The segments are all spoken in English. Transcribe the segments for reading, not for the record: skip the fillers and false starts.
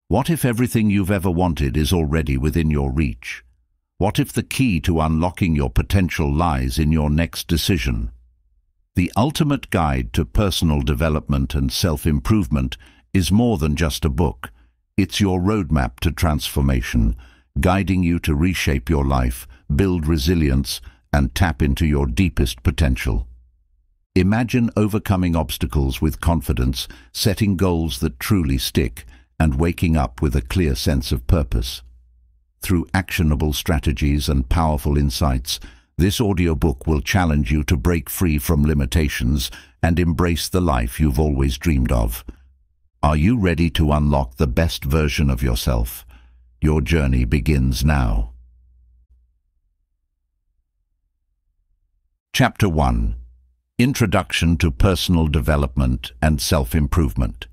What if everything you've ever wanted is already within your reach? What if the key to unlocking your potential lies in your next decision? The ultimate guide to personal development and self-improvement is more than just a book. It's your roadmap to transformation, guiding you to reshape your life, build resilience, and tap into your deepest potential. Imagine overcoming obstacles with confidence, setting goals that truly stick, and waking up with a clear sense of purpose. Through actionable strategies and powerful insights, this audiobook will challenge you to break free from limitations and embrace the life you've always dreamed of. Are you ready to unlock the best version of yourself? Your journey begins now. Chapter 1. Introduction to Personal Development and Self-Improvement.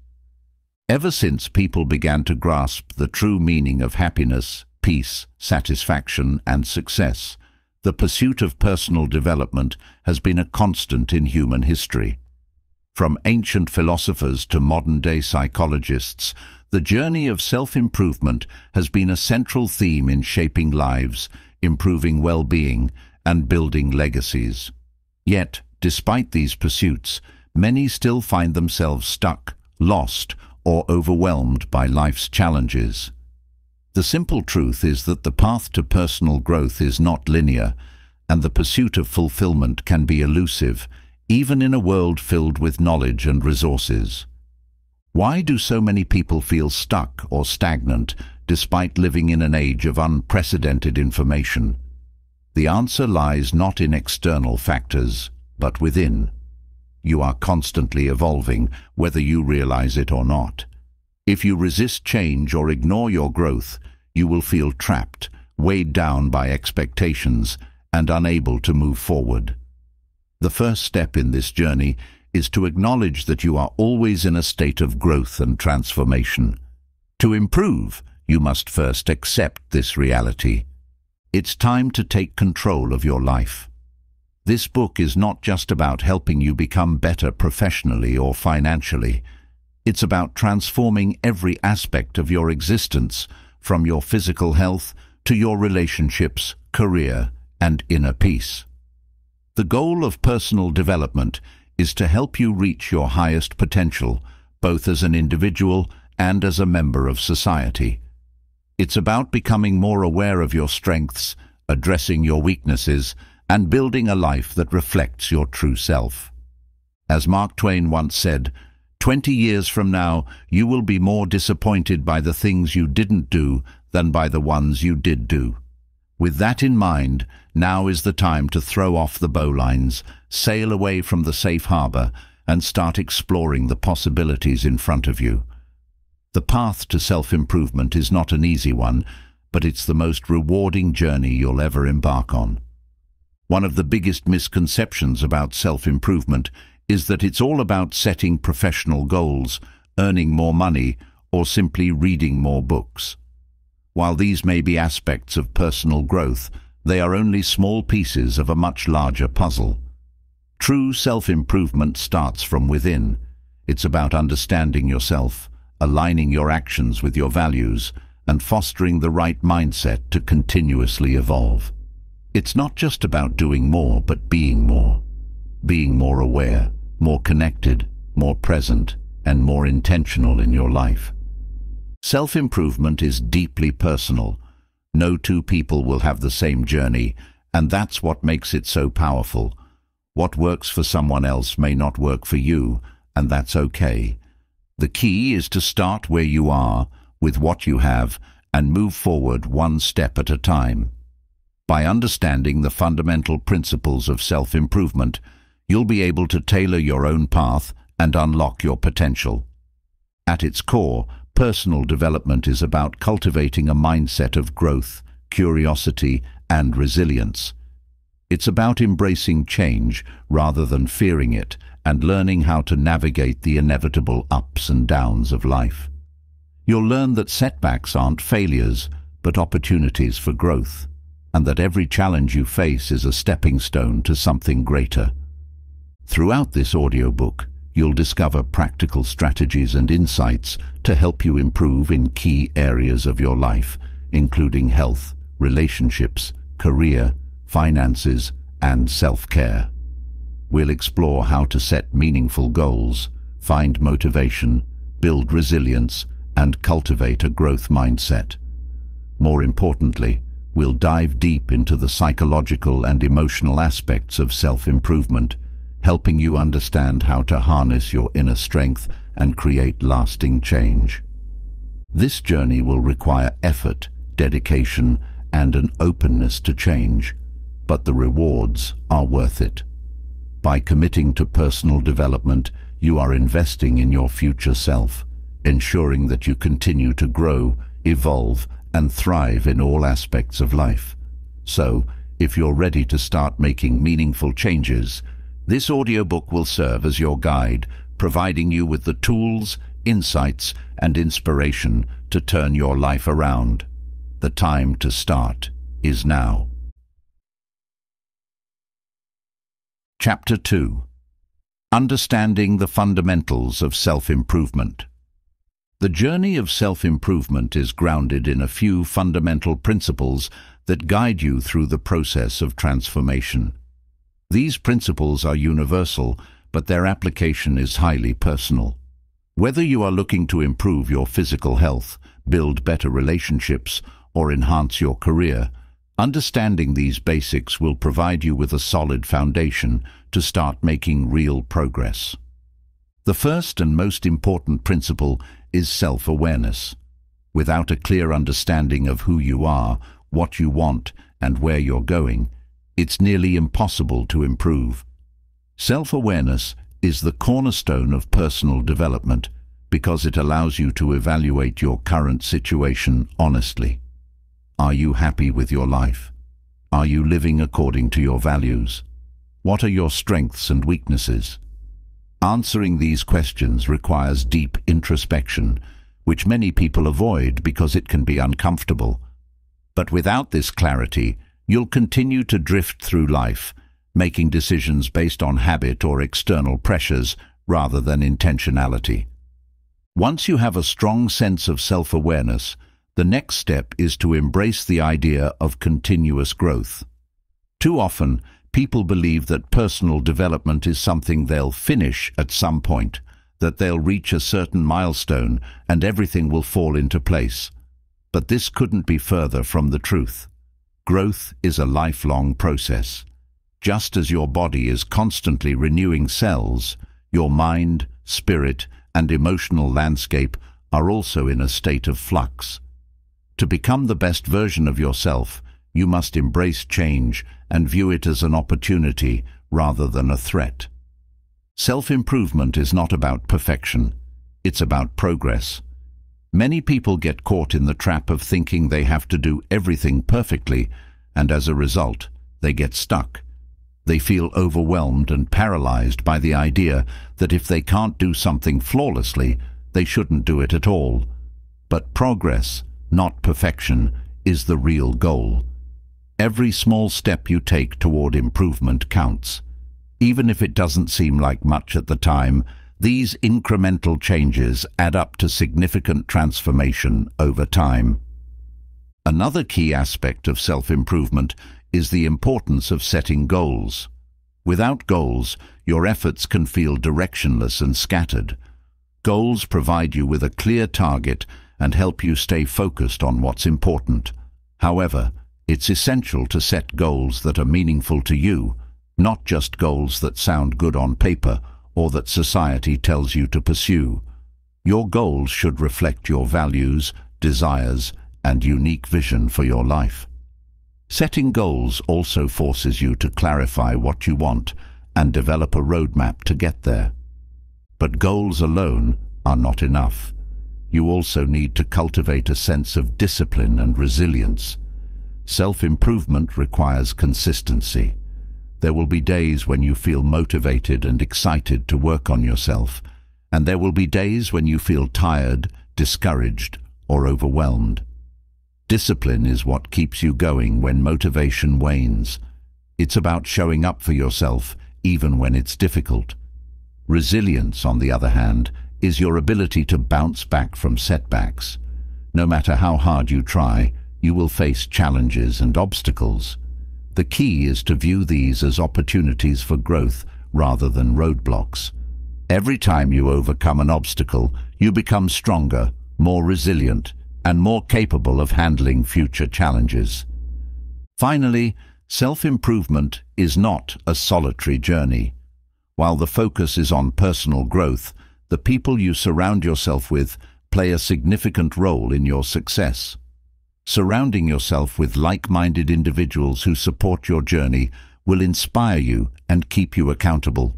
Ever since people began to grasp the true meaning of happiness, peace, satisfaction, and success, the pursuit of personal development has been a constant in human history. From ancient philosophers to modern-day psychologists, the journey of self-improvement has been a central theme in shaping lives, improving well-being, and building legacies. Yet, despite these pursuits, many still find themselves stuck, lost, or overwhelmed by life's challenges. The simple truth is that the path to personal growth is not linear, and the pursuit of fulfillment can be elusive, even in a world filled with knowledge and resources. Why do so many people feel stuck or stagnant despite living in an age of unprecedented information? The answer lies not in external factors, but within. You are constantly evolving, whether you realize it or not. If you resist change or ignore your growth, you will feel trapped, weighed down by expectations, and unable to move forward. The first step in this journey is to acknowledge that you are always in a state of growth and transformation. To improve, you must first accept this reality. It's time to take control of your life. This book is not just about helping you become better professionally or financially. It's about transforming every aspect of your existence, from your physical health to your relationships, career, and inner peace. The goal of personal development is to help you reach your highest potential, both as an individual and as a member of society. It's about becoming more aware of your strengths, addressing your weaknesses, and building a life that reflects your true self. As Mark Twain once said, 20 years from now, you will be more disappointed by the things you didn't do than by the ones you did do. With that in mind, now is the time to throw off the bowlines, sail away from the safe harbor, and start exploring the possibilities in front of you. The path to self-improvement is not an easy one, but it's the most rewarding journey you'll ever embark on. One of the biggest misconceptions about self-improvement is that it's all about setting professional goals, earning more money, or simply reading more books. While these may be aspects of personal growth, they are only small pieces of a much larger puzzle. True self-improvement starts from within. It's about understanding yourself, aligning your actions with your values, and fostering the right mindset to continuously evolve. It's not just about doing more, but being more. Being more aware, more connected, more present, and more intentional in your life. Self-improvement is deeply personal. No two people will have the same journey, and that's what makes it so powerful. What works for someone else may not work for you, and that's okay. The key is to start where you are, with what you have, and move forward one step at a time. By understanding the fundamental principles of self-improvement, you'll be able to tailor your own path and unlock your potential. At its core, personal development is about cultivating a mindset of growth, curiosity, and resilience. It's about embracing change rather than fearing it, and learning how to navigate the inevitable ups and downs of life. You'll learn that setbacks aren't failures, but opportunities for growth, and that every challenge you face is a stepping stone to something greater. Throughout this audiobook, you'll discover practical strategies and insights to help you improve in key areas of your life, including health, relationships, career, finances, and self-care. We'll explore how to set meaningful goals, find motivation, build resilience, and cultivate a growth mindset. More importantly, we'll dive deep into the psychological and emotional aspects of self-improvement, helping you understand how to harness your inner strength and create lasting change. This journey will require effort, dedication, and an openness to change, but the rewards are worth it. By committing to personal development, you are investing in your future self, ensuring that you continue to grow, evolve, and thrive in all aspects of life. So, if you're ready to start making meaningful changes, this audiobook will serve as your guide, providing you with the tools, insights, and inspiration to turn your life around. The time to start is now. Chapter 2. Understanding the fundamentals of self-improvement. The journey of self-improvement is grounded in a few fundamental principles that guide you through the process of transformation. These principles are universal, but their application is highly personal. Whether you are looking to improve your physical health, build better relationships, or enhance your career, understanding these basics will provide you with a solid foundation to start making real progress. The first and most important principle is self-awareness. Without a clear understanding of who you are, what you want, and where you're going, it's nearly impossible to improve. Self-awareness is the cornerstone of personal development because it allows you to evaluate your current situation honestly. Are you happy with your life? Are you living according to your values? What are your strengths and weaknesses? Answering these questions requires deep introspection, which many people avoid because it can be uncomfortable. But without this clarity, you'll continue to drift through life, making decisions based on habit or external pressures rather than intentionality. Once you have a strong sense of self-awareness, the next step is to embrace the idea of continuous growth. Too often, people believe that personal development is something they'll finish at some point, that they'll reach a certain milestone and everything will fall into place. But this couldn't be further from the truth. Growth is a lifelong process. Just as your body is constantly renewing cells, your mind, spirit, and emotional landscape are also in a state of flux. To become the best version of yourself, you must embrace change and view it as an opportunity rather than a threat. Self-improvement is not about perfection. It's about progress. Many people get caught in the trap of thinking they have to do everything perfectly, and as a result, they get stuck. They feel overwhelmed and paralyzed by the idea that if they can't do something flawlessly, they shouldn't do it at all. But progress, not perfection, is the real goal. Every small step you take toward improvement counts. Even if it doesn't seem like much at the time, these incremental changes add up to significant transformation over time. Another key aspect of self-improvement is the importance of setting goals. Without goals, your efforts can feel directionless and scattered. Goals provide you with a clear target and help you stay focused on what's important. However, it's essential to set goals that are meaningful to you, not just goals that sound good on paper or that society tells you to pursue. Your goals should reflect your values, desires, and unique vision for your life. Setting goals also forces you to clarify what you want and develop a roadmap to get there. But goals alone are not enough. You also need to cultivate a sense of discipline and resilience. Self-improvement requires consistency. There will be days when you feel motivated and excited to work on yourself, and there will be days when you feel tired, discouraged, or overwhelmed. Discipline is what keeps you going when motivation wanes. It's about showing up for yourself even when it's difficult. Resilience, on the other hand, is your ability to bounce back from setbacks. No matter how hard you try, you will face challenges and obstacles. The key is to view these as opportunities for growth rather than roadblocks. Every time you overcome an obstacle, you become stronger, more resilient, and more capable of handling future challenges. Finally, self-improvement is not a solitary journey. While the focus is on personal growth, the people you surround yourself with play a significant role in your success. Surrounding yourself with like-minded individuals who support your journey will inspire you and keep you accountable.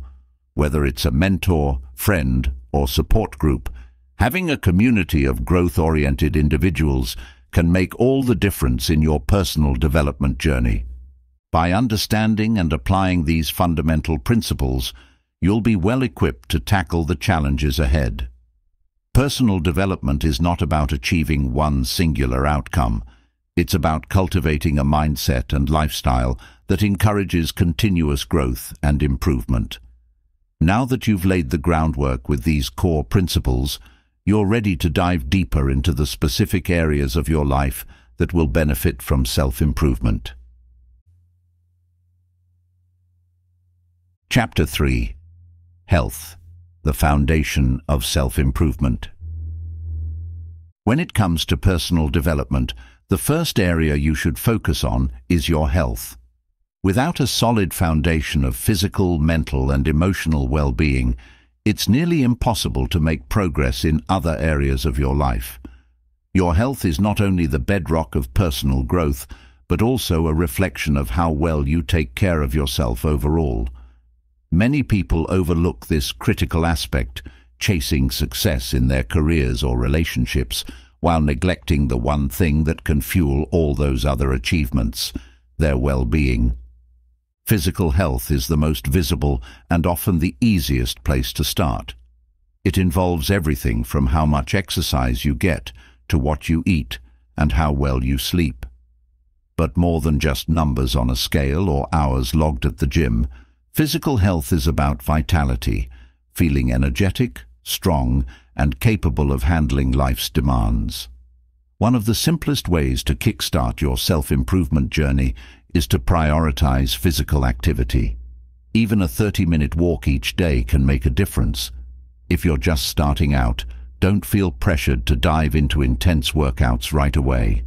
Whether it's a mentor, friend, or support group, having a community of growth-oriented individuals can make all the difference in your personal development journey. By understanding and applying these fundamental principles, you'll be well equipped to tackle the challenges ahead. Personal development is not about achieving one singular outcome. It's about cultivating a mindset and lifestyle that encourages continuous growth and improvement. Now that you've laid the groundwork with these core principles, you're ready to dive deeper into the specific areas of your life that will benefit from self-improvement. Chapter 3. Health, the foundation of self-improvement. When it comes to personal development, the first area you should focus on is your health. Without a solid foundation of physical, mental, and emotional well-being, it's nearly impossible to make progress in other areas of your life. Your health is not only the bedrock of personal growth, but also a reflection of how well you take care of yourself overall. Many people overlook this critical aspect, chasing success in their careers or relationships, while neglecting the one thing that can fuel all those other achievements, their well-being. Physical health is the most visible and often the easiest place to start. It involves everything from how much exercise you get to what you eat and how well you sleep. But more than just numbers on a scale or hours logged at the gym, physical health is about vitality, feeling energetic, strong, and capable of handling life's demands. One of the simplest ways to kickstart your self-improvement journey is to prioritize physical activity. Even a 30-minute walk each day can make a difference. If you're just starting out, don't feel pressured to dive into intense workouts right away.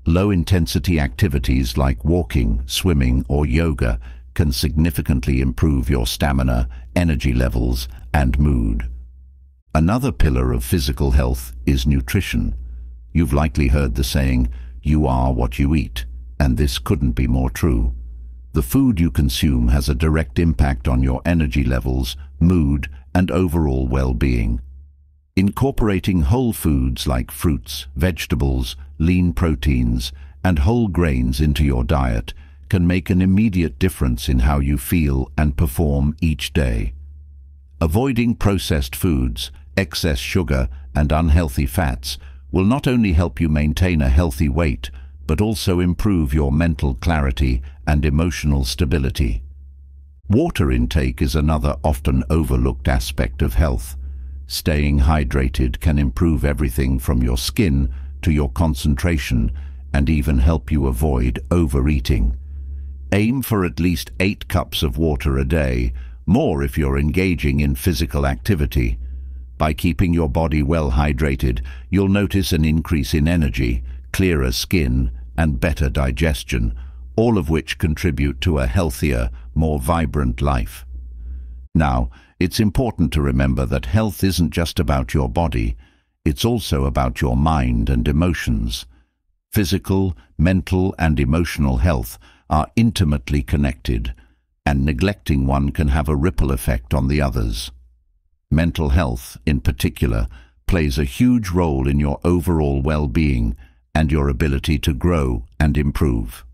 Low-intensity activities like walking, swimming, or yoga can significantly improve your stamina, energy levels, and mood. Another pillar of physical health is nutrition. You've likely heard the saying, "You are what you eat," and this couldn't be more true. The food you consume has a direct impact on your energy levels, mood, and overall well-being. Incorporating whole foods like fruits, vegetables, lean proteins, and whole grains into your diet can make an immediate difference in how you feel and perform each day. Avoiding processed foods, excess sugar, and unhealthy fats will not only help you maintain a healthy weight, but also improve your mental clarity and emotional stability. Water intake is another often overlooked aspect of health. Staying hydrated can improve everything from your skin to your concentration and even help you avoid overeating. Aim for at least 8 cups of water a day, more if you're engaging in physical activity. By keeping your body well hydrated, you'll notice an increase in energy, clearer skin, and better digestion, all of which contribute to a healthier, more vibrant life. Now, it's important to remember that health isn't just about your body, it's also about your mind and emotions. Physical, mental, and emotional health are intimately connected, and neglecting one can have a ripple effect on the others. Mental health, in particular, plays a huge role in your overall well-being and your ability to grow and improve.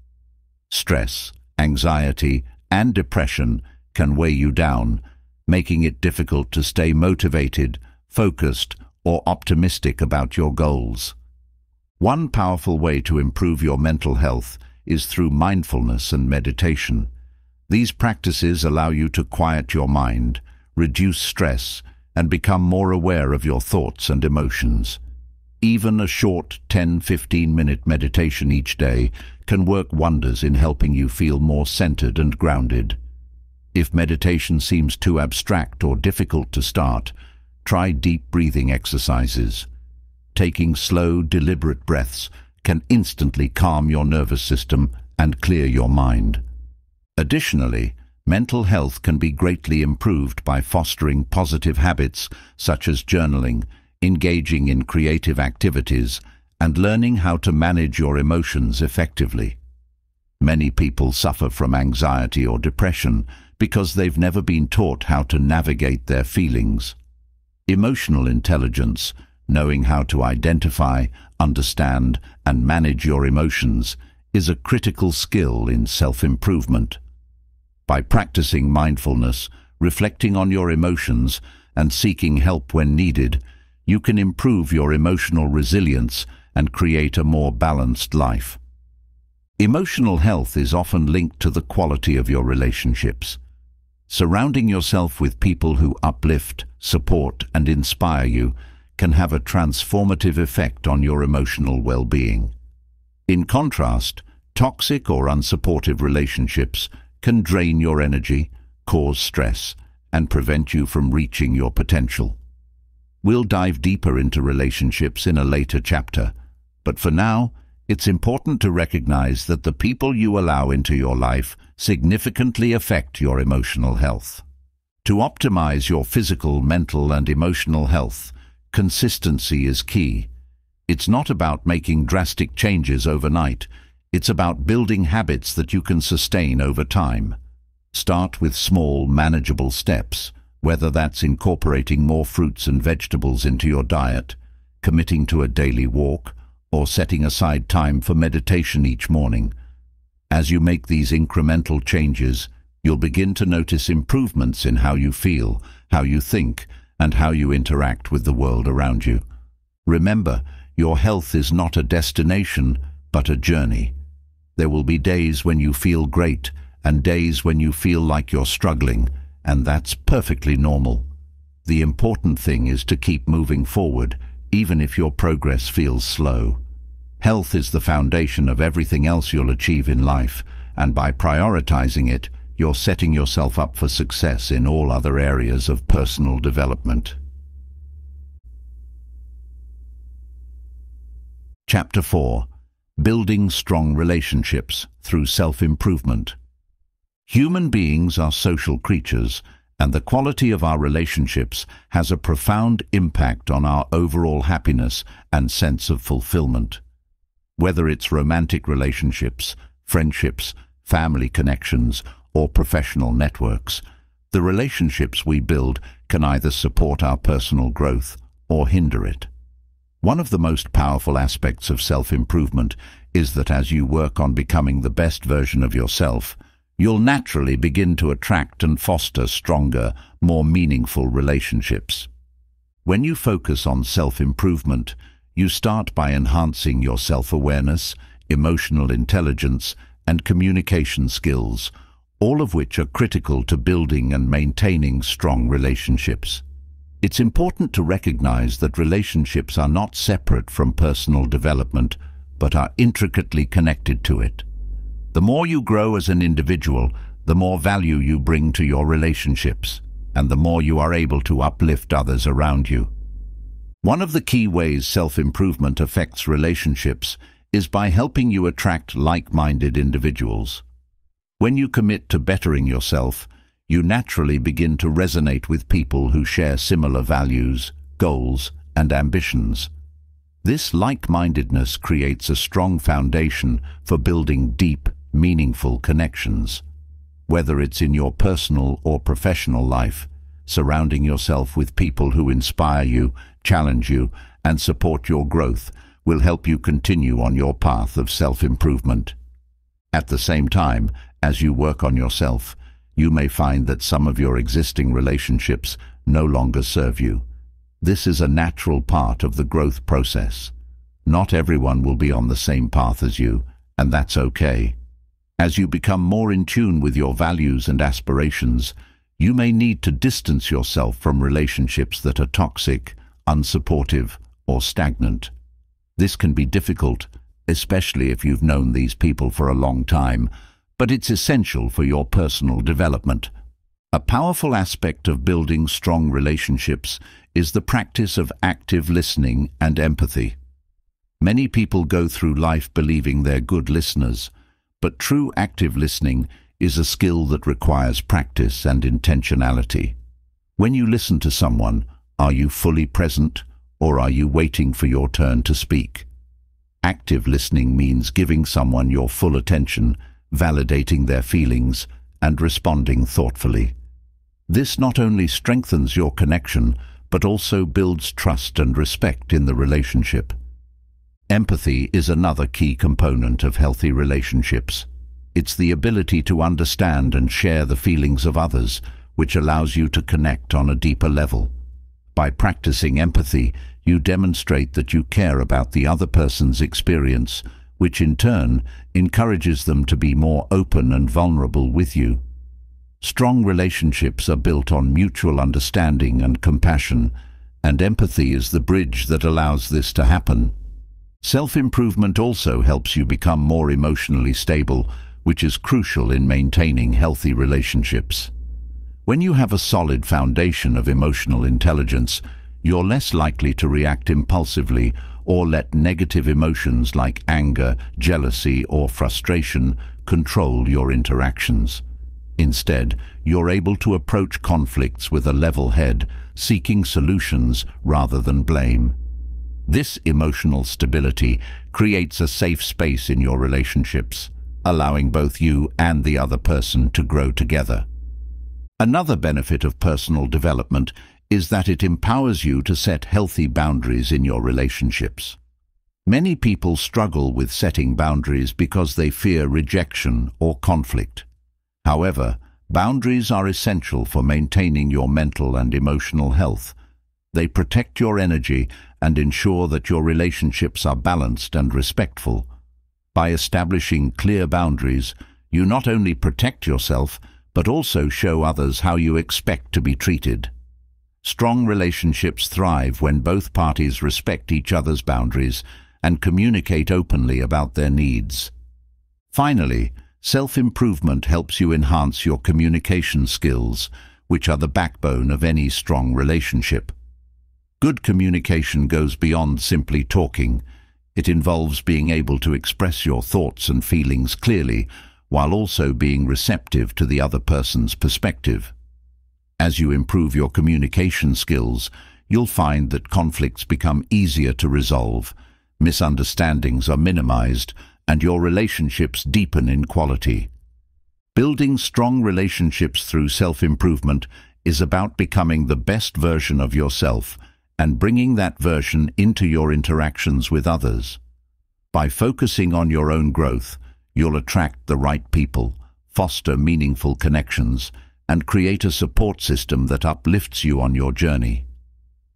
Stress, anxiety, and depression can weigh you down, making it difficult to stay motivated, focused, or optimistic about your goals. One powerful way to improve your mental health is through mindfulness and meditation. These practices allow you to quiet your mind, reduce stress, and become more aware of your thoughts and emotions. Even a short 10–15-minute meditation each day can work wonders in helping you feel more centered and grounded. If meditation seems too abstract or difficult to start, try deep breathing exercises. Taking slow, deliberate breaths can instantly calm your nervous system and clear your mind. Additionally, mental health can be greatly improved by fostering positive habits such as journaling, engaging in creative activities, and learning how to manage your emotions effectively. Many people suffer from anxiety or depression because they've never been taught how to navigate their feelings. Emotional intelligence, knowing how to identify, understand, and manage your emotions, is a critical skill in self-improvement. By practicing mindfulness, reflecting on your emotions, and seeking help when needed, you can improve your emotional resilience and create a more balanced life. Emotional health is often linked to the quality of your relationships. Surrounding yourself with people who uplift, support, and inspire you can have a transformative effect on your emotional well-being. In contrast, toxic or unsupportive relationships can drain your energy, cause stress, and prevent you from reaching your potential. We'll dive deeper into relationships in a later chapter, but for now, it's important to recognize that the people you allow into your life significantly affect your emotional health. To optimize your physical, mental, and emotional health, consistency is key. It's not about making drastic changes overnight. It's about building habits that you can sustain over time. Start with small, manageable steps, whether that's incorporating more fruits and vegetables into your diet, committing to a daily walk, or setting aside time for meditation each morning. As you make these incremental changes, you'll begin to notice improvements in how you feel, how you think, and how you interact with the world around you. Remember, your health is not a destination, but a journey. There will be days when you feel great and days when you feel like you're struggling, and that's perfectly normal. The important thing is to keep moving forward, even if your progress feels slow. Health is the foundation of everything else you'll achieve in life, and by prioritizing it, you're setting yourself up for success in all other areas of personal development. Chapter 4. Building strong relationships through self-improvement. Human beings are social creatures, and the quality of our relationships has a profound impact on our overall happiness and sense of fulfillment. Whether it's romantic relationships, friendships, family connections, or professional networks, the relationships we build can either support our personal growth or hinder it. One of the most powerful aspects of self-improvement is that as you work on becoming the best version of yourself, you'll naturally begin to attract and foster stronger, more meaningful relationships. When you focus on self-improvement, you start by enhancing your self-awareness, emotional intelligence, and communication skills, all of which are critical to building and maintaining strong relationships. It's important to recognize that relationships are not separate from personal development, but are intricately connected to it. The more you grow as an individual, the more value you bring to your relationships, and the more you are able to uplift others around you. One of the key ways self-improvement affects relationships is by helping you attract like-minded individuals. When you commit to bettering yourself, you naturally begin to resonate with people who share similar values, goals, and ambitions. This like-mindedness creates a strong foundation for building deep, meaningful connections. Whether it's in your personal or professional life, surrounding yourself with people who inspire you, challenge you, and support your growth will help you continue on your path of self-improvement. At the same time, as you work on yourself, you may find that some of your existing relationships no longer serve you. This is a natural part of the growth process. Not everyone will be on the same path as you, and that's okay. As you become more in tune with your values and aspirations, You may need to distance yourself from relationships that are toxic, unsupportive, or stagnant. This can be difficult, especially if you've known these people for a long time, but it's essential for your personal development. A powerful aspect of building strong relationships is the practice of active listening and empathy. Many people go through life believing they're good listeners, but true active listening is a skill that requires practice and intentionality. When you listen to someone, are you fully present, or are you waiting for your turn to speak? Active listening means giving someone your full attention, validating their feelings, and responding thoughtfully. This not only strengthens your connection, but also builds trust and respect in the relationship. Empathy is another key component of healthy relationships. It's the ability to understand and share the feelings of others, which allows you to connect on a deeper level. By practicing empathy, you demonstrate that you care about the other person's experience, which in turn encourages them to be more open and vulnerable with you. Strong relationships are built on mutual understanding and compassion, and empathy is the bridge that allows this to happen. Self-improvement also helps you become more emotionally stable, which is crucial in maintaining healthy relationships. When you have a solid foundation of emotional intelligence, you're less likely to react impulsively or let negative emotions like anger, jealousy, or frustration control your interactions. Instead, you're able to approach conflicts with a level head, seeking solutions rather than blame. This emotional stability creates a safe space in your relationships, allowing both you and the other person to grow together. Another benefit of personal development is that it empowers you to set healthy boundaries in your relationships. Many people struggle with setting boundaries because they fear rejection or conflict. However, boundaries are essential for maintaining your mental and emotional health. They protect your energy and ensure that your relationships are balanced and respectful. By establishing clear boundaries, you not only protect yourself, but also show others how you expect to be treated. Strong relationships thrive when both parties respect each other's boundaries and communicate openly about their needs. Finally, self-improvement helps you enhance your communication skills, which are the backbone of any strong relationship. Good communication goes beyond simply talking. It involves being able to express your thoughts and feelings clearly, while also being receptive to the other person's perspective. As you improve your communication skills, you'll find that conflicts become easier to resolve, misunderstandings are minimized, and your relationships deepen in quality. Building strong relationships through self-improvement is about becoming the best version of yourself and bringing that version into your interactions with others. By focusing on your own growth, you'll attract the right people, foster meaningful connections, and create a support system that uplifts you on your journey.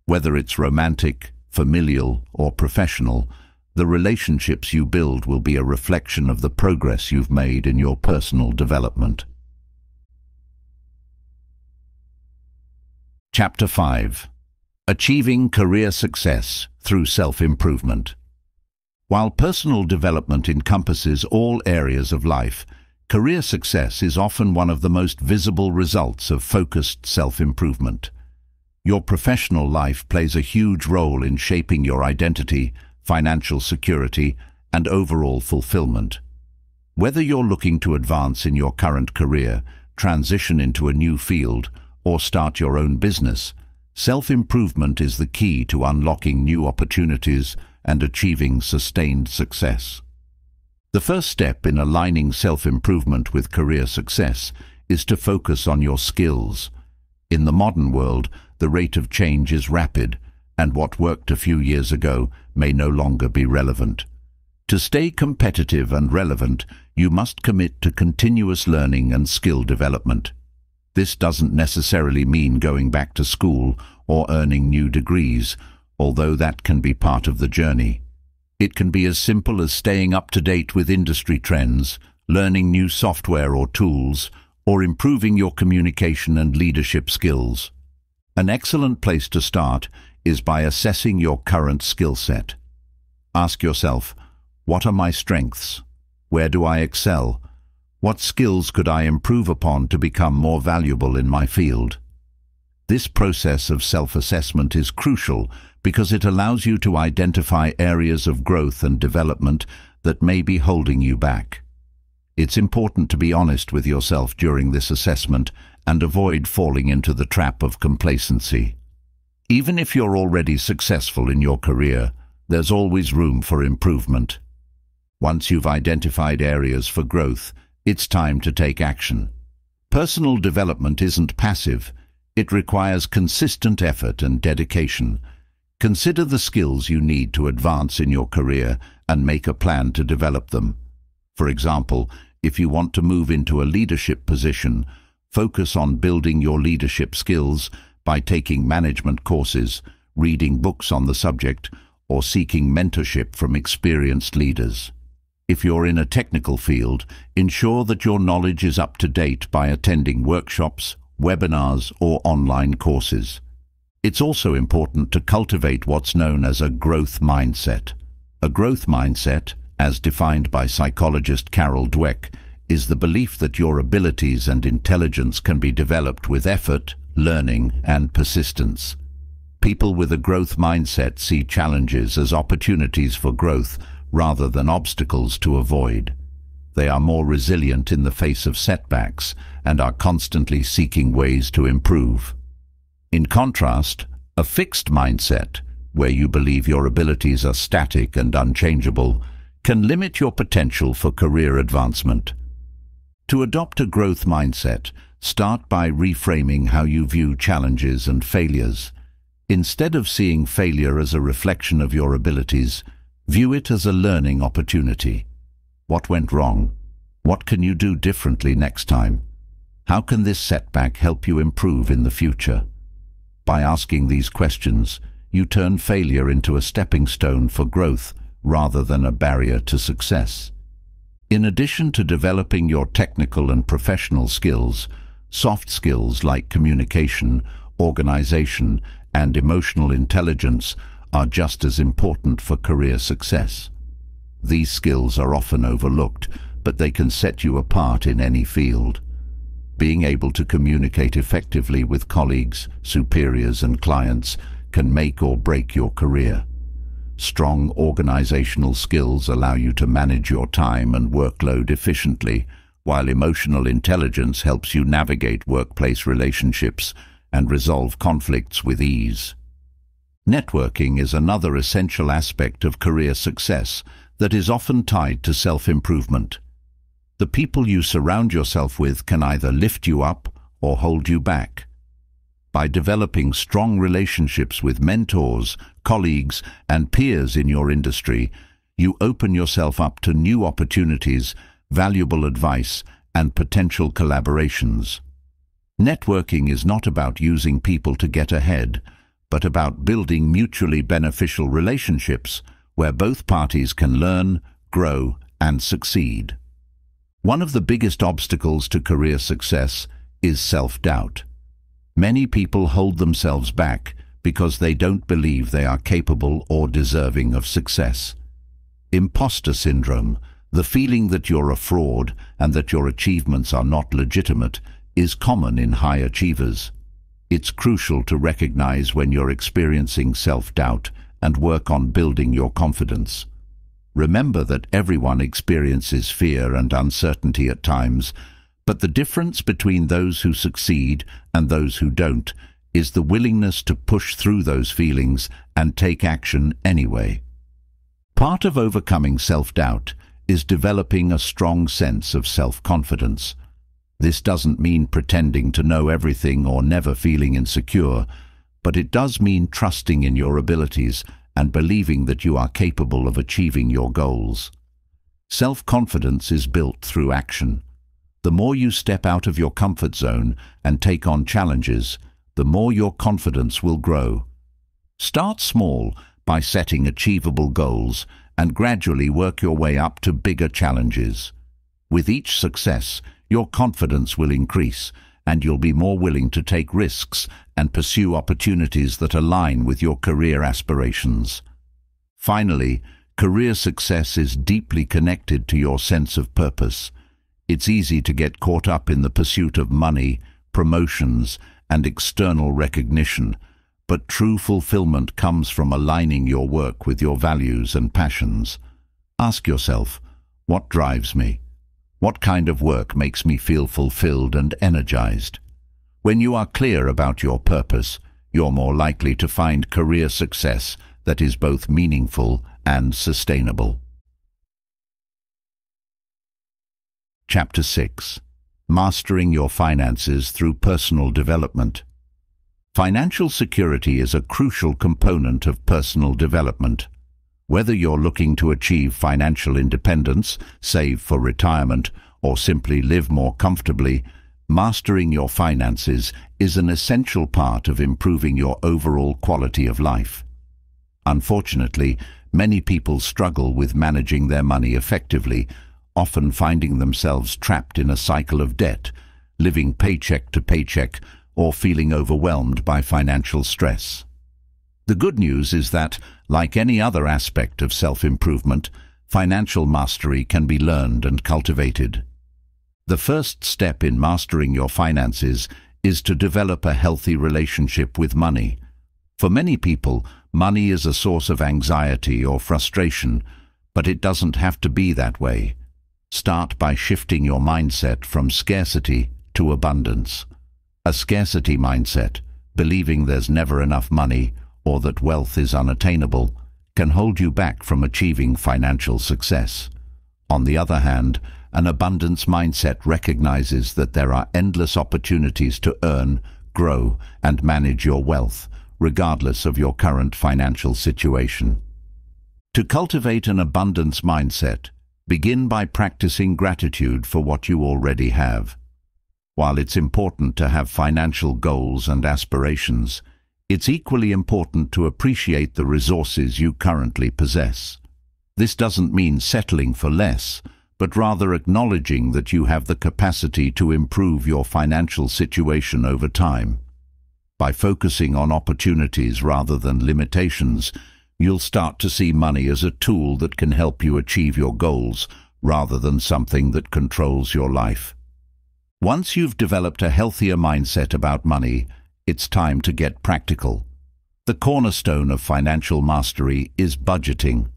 Whether it's romantic, familial, or professional, the relationships you build will be a reflection of the progress you've made in your personal development. Chapter 5. Achieving Career Success Through Self-Improvement. While personal development encompasses all areas of life, career success is often one of the most visible results of focused self-improvement. Your professional life plays a huge role in shaping your identity, financial security, and overall fulfillment. Whether you're looking to advance in your current career, transition into a new field, or start your own business, self-improvement is the key to unlocking new opportunities and achieving sustained success. The first step in aligning self-improvement with career success is to focus on your skills. In the modern world, the rate of change is rapid, and what worked a few years ago may no longer be relevant. To stay competitive and relevant, you must commit to continuous learning and skill development. This doesn't necessarily mean going back to school or earning new degrees, although that can be part of the journey. It can be as simple as staying up to date with industry trends, learning new software or tools, or improving your communication and leadership skills. An excellent place to start is by assessing your current skill set. Ask yourself, what are my strengths? Where do I excel? What skills could I improve upon to become more valuable in my field? This process of self-assessment is crucial because it allows you to identify areas of growth and development that may be holding you back. It's important to be honest with yourself during this assessment and avoid falling into the trap of complacency. Even if you're already successful in your career, there's always room for improvement. Once you've identified areas for growth, it's time to take action. Personal development isn't passive. It requires consistent effort and dedication. Consider the skills you need to advance in your career and make a plan to develop them. For example, if you want to move into a leadership position, focus on building your leadership skills by taking management courses, reading books on the subject, or seeking mentorship from experienced leaders. If you're in a technical field, ensure that your knowledge is up to date by attending workshops, webinars, or online courses. It's also important to cultivate what's known as a growth mindset. A growth mindset, as defined by psychologist Carol Dweck, is the belief that your abilities and intelligence can be developed with effort, learning, and persistence. People with a growth mindset see challenges as opportunities for growth rather than obstacles to avoid. They are more resilient in the face of setbacks and are constantly seeking ways to improve. In contrast, a fixed mindset, where you believe your abilities are static and unchangeable, can limit your potential for career advancement. To adopt a growth mindset, start by reframing how you view challenges and failures. Instead of seeing failure as a reflection of your abilities, view it as a learning opportunity. What went wrong? What can you do differently next time? How can this setback help you improve in the future? By asking these questions, you turn failure into a stepping stone for growth rather than a barrier to success. In addition to developing your technical and professional skills, soft skills like communication, organization, and emotional intelligence are just as important for career success. These skills are often overlooked, but they can set you apart in any field. Being able to communicate effectively with colleagues, superiors, and clients can make or break your career. Strong organizational skills allow you to manage your time and workload efficiently, while emotional intelligence helps you navigate workplace relationships and resolve conflicts with ease. Networking is another essential aspect of career success that is often tied to self-improvement. The people you surround yourself with can either lift you up or hold you back. By developing strong relationships with mentors, colleagues, and peers in your industry, you open yourself up to new opportunities, valuable advice, and potential collaborations. Networking is not about using people to get ahead, but about building mutually beneficial relationships where both parties can learn, grow, and succeed. One of the biggest obstacles to career success is self-doubt. Many people hold themselves back because they don't believe they are capable or deserving of success. Imposter syndrome, the feeling that you're a fraud and that your achievements are not legitimate, is common in high achievers. It's crucial to recognize when you're experiencing self-doubt and work on building your confidence. Remember that everyone experiences fear and uncertainty at times, but the difference between those who succeed and those who don't is the willingness to push through those feelings and take action anyway. Part of overcoming self-doubt is developing a strong sense of self-confidence. This doesn't mean pretending to know everything or never feeling insecure, but it does mean trusting in your abilities and believing that you are capable of achieving your goals. Self-confidence is built through action. The more you step out of your comfort zone and take on challenges, the more your confidence will grow. Start small by setting achievable goals and gradually work your way up to bigger challenges. With each success, your confidence will increase, and you'll be more willing to take risks and pursue opportunities that align with your career aspirations. Finally, career success is deeply connected to your sense of purpose. It's easy to get caught up in the pursuit of money, promotions, and external recognition, but true fulfillment comes from aligning your work with your values and passions. Ask yourself, what drives me? What kind of work makes me feel fulfilled and energized? When you are clear about your purpose, you're more likely to find career success that is both meaningful and sustainable. Chapter 6. Mastering your finances through personal development. Financial security is a crucial component of personal development. Whether you're looking to achieve financial independence, save for retirement, or simply live more comfortably, mastering your finances is an essential part of improving your overall quality of life. Unfortunately, many people struggle with managing their money effectively, often finding themselves trapped in a cycle of debt, living paycheck to paycheck, or feeling overwhelmed by financial stress. The good news is that, like any other aspect of self-improvement, financial mastery can be learned and cultivated. The first step in mastering your finances is to develop a healthy relationship with money. For many people, money is a source of anxiety or frustration, but it doesn't have to be that way. Start by shifting your mindset from scarcity to abundance. A scarcity mindset, believing there's never enough money or that wealth is unattainable, can hold you back from achieving financial success. On the other hand, an abundance mindset recognizes that there are endless opportunities to earn, grow, and manage your wealth, regardless of your current financial situation. To cultivate an abundance mindset, begin by practicing gratitude for what you already have. While it's important to have financial goals and aspirations, it's equally important to appreciate the resources you currently possess. This doesn't mean settling for less, but rather acknowledging that you have the capacity to improve your financial situation over time. By focusing on opportunities rather than limitations, you'll start to see money as a tool that can help you achieve your goals rather than something that controls your life. Once you've developed a healthier mindset about money, it's time to get practical. The cornerstone of financial mastery is budgeting.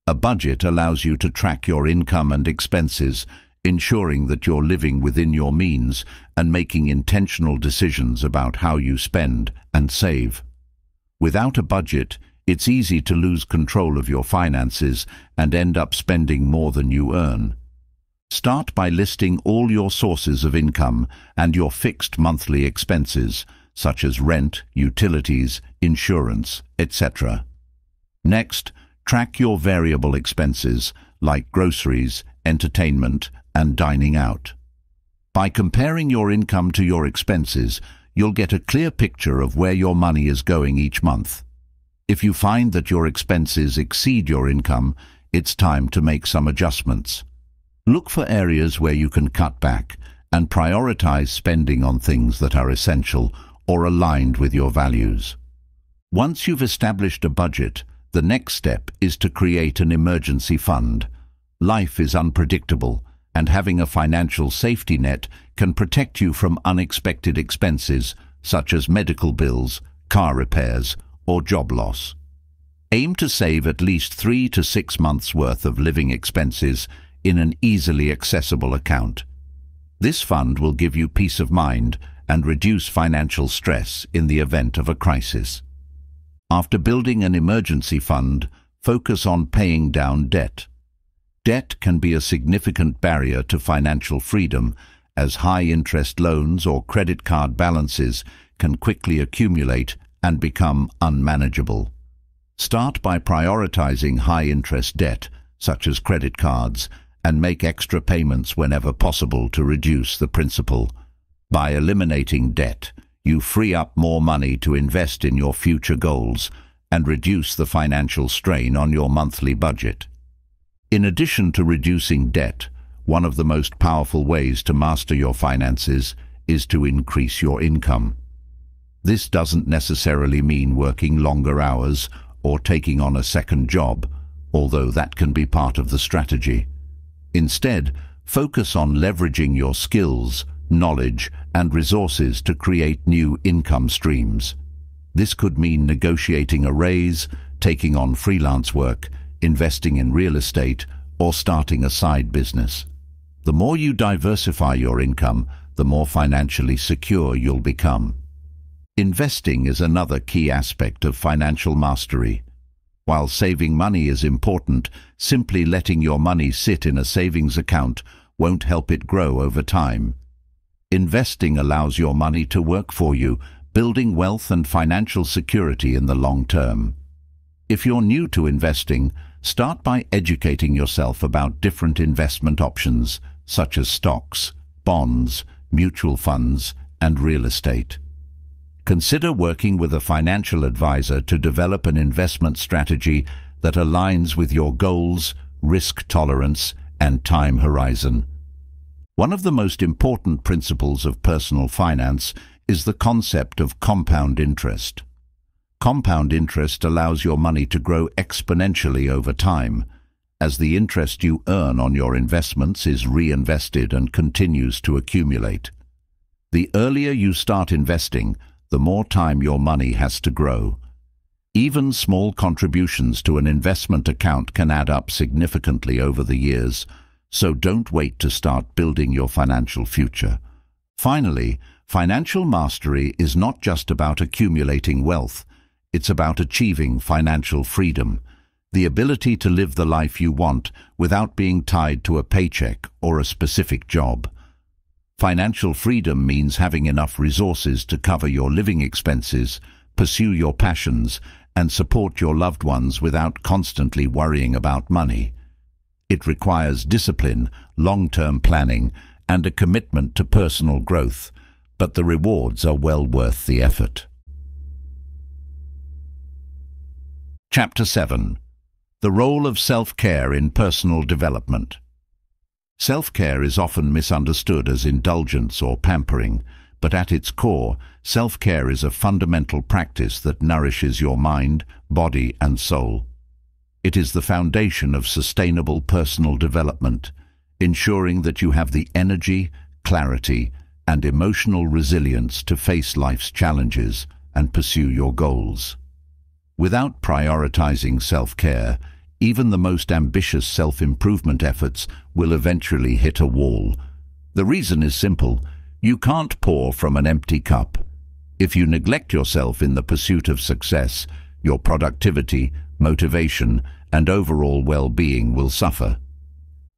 A budget allows you to track your income and expenses, ensuring that you're living within your means and making intentional decisions about how you spend and save. Without a budget, it's easy to lose control of your finances and end up spending more than you earn. Start by listing all your sources of income and your fixed monthly expenses, such as rent, utilities, insurance, etc. Next, track your variable expenses, like groceries, entertainment, and dining out. By comparing your income to your expenses, you'll get a clear picture of where your money is going each month. If you find that your expenses exceed your income, it's time to make some adjustments. Look for areas where you can cut back and prioritize spending on things that are essential or aligned with your values. Once you've established a budget, the next step is to create an emergency fund. Life is unpredictable, and having a financial safety net can protect you from unexpected expenses such as medical bills, car repairs, or job loss. Aim to save at least 3 to 6 months' worth of living expenses in an easily accessible account. This fund will give you peace of mind and reduce financial stress in the event of a crisis. After building an emergency fund, focus on paying down debt. Debt can be a significant barrier to financial freedom, as high-interest loans or credit card balances can quickly accumulate and become unmanageable. Start by prioritizing high-interest debt, such as credit cards, and make extra payments whenever possible to reduce the principal. By eliminating debt, you free up more money to invest in your future goals and reduce the financial strain on your monthly budget. In addition to reducing debt, one of the most powerful ways to master your finances is to increase your income. This doesn't necessarily mean working longer hours or taking on a second job, although that can be part of the strategy. Instead, focus on leveraging your skills, knowledge, and resources to create new income streams. This could mean negotiating a raise, taking on freelance work, investing in real estate, or starting a side business. The more you diversify your income, the more financially secure you'll become. Investing is another key aspect of financial mastery. While saving money is important, simply letting your money sit in a savings account won't help it grow over time. Investing allows your money to work for you, building wealth and financial security in the long term. If you're new to investing, start by educating yourself about different investment options, such as stocks, bonds, mutual funds, and real estate. Consider working with a financial advisor to develop an investment strategy that aligns with your goals, risk tolerance, and time horizon. One of the most important principles of personal finance is the concept of compound interest. Compound interest allows your money to grow exponentially over time, as the interest you earn on your investments is reinvested and continues to accumulate. The earlier you start investing, the more time your money has to grow. Even small contributions to an investment account can add up significantly over the years, so don't wait to start building your financial future. Finally, financial mastery is not just about accumulating wealth, it's about achieving financial freedom, the ability to live the life you want without being tied to a paycheck or a specific job. Financial freedom means having enough resources to cover your living expenses, pursue your passions, and support your loved ones without constantly worrying about money. It requires discipline, long-term planning, and a commitment to personal growth, but the rewards are well worth the effort. Chapter 7. The role of self-care in personal development. Self-care is often misunderstood as indulgence or pampering, but at its core, self-care is a fundamental practice that nourishes your mind, body, and soul. It is the foundation of sustainable personal development, ensuring that you have the energy, clarity, and emotional resilience to face life's challenges and pursue your goals. Without prioritizing self-care, even the most ambitious self-improvement efforts will eventually hit a wall. The reason is simple: you can't pour from an empty cup. If you neglect yourself in the pursuit of success, your productivity, motivation, and overall well-being will suffer.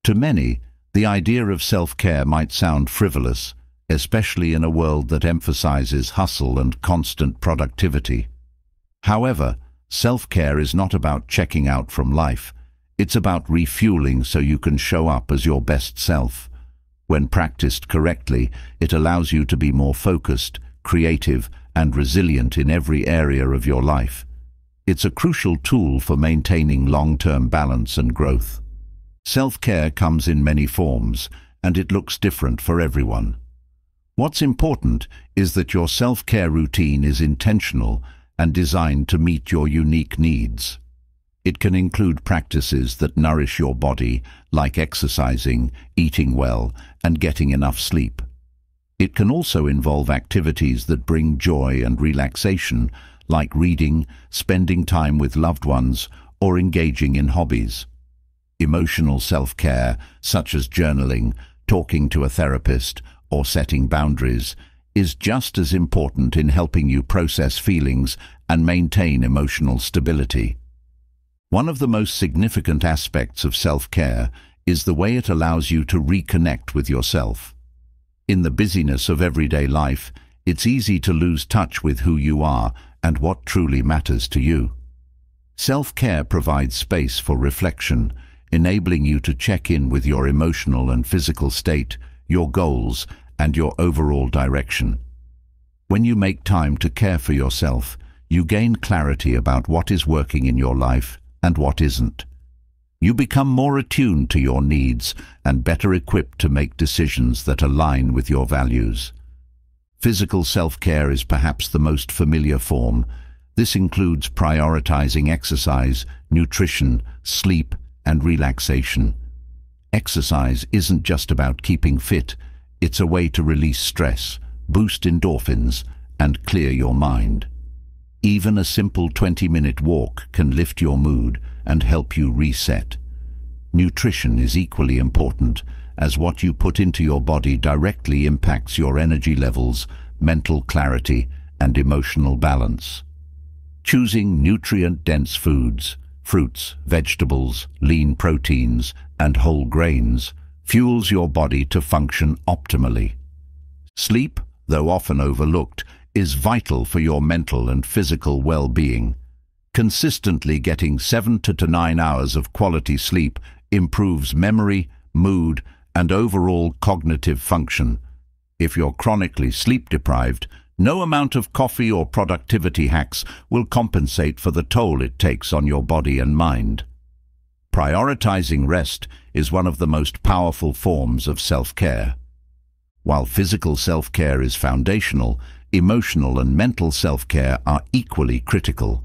To many, the idea of self-care might sound frivolous, especially in a world that emphasizes hustle and constant productivity. However, self-care is not about checking out from life. It's about refueling so you can show up as your best self. When practiced correctly, it allows you to be more focused, creative, and resilient in every area of your life. It's a crucial tool for maintaining long-term balance and growth. Self-care comes in many forms, and it looks different for everyone. What's important is that your self-care routine is intentional and designed to meet your unique needs. It can include practices that nourish your body, like exercising, eating well, and getting enough sleep. It can also involve activities that bring joy and relaxation, like reading, spending time with loved ones, or engaging in hobbies. Emotional self-care, such as journaling, talking to a therapist, or setting boundaries, is just as important in helping you process feelings and maintain emotional stability. One of the most significant aspects of self-care is the way it allows you to reconnect with yourself. In the busyness of everyday life, it's easy to lose touch with who you are and what truly matters to you. Self-care provides space for reflection, enabling you to check in with your emotional and physical state, your goals, and your overall direction. When you make time to care for yourself, you gain clarity about what is working in your life and what isn't. You become more attuned to your needs and better equipped to make decisions that align with your values. Physical self-care is perhaps the most familiar form. This includes prioritizing exercise, nutrition, sleep, and relaxation. Exercise isn't just about keeping fit, it's a way to release stress, boost endorphins, and clear your mind. Even a simple 20-minute walk can lift your mood and help you reset. Nutrition is equally important, as what you put into your body directly impacts your energy levels, mental clarity, and emotional balance. Choosing nutrient-dense foods, fruits, vegetables, lean proteins, and whole grains, fuels your body to function optimally. Sleep, though often overlooked, is vital for your mental and physical well-being. Consistently getting 7 to 9 hours of quality sleep improves memory, mood, and overall cognitive function. If you're chronically sleep-deprived, no amount of coffee or productivity hacks will compensate for the toll it takes on your body and mind. Prioritizing rest is one of the most powerful forms of self-care. While physical self-care is foundational, emotional and mental self-care are equally critical.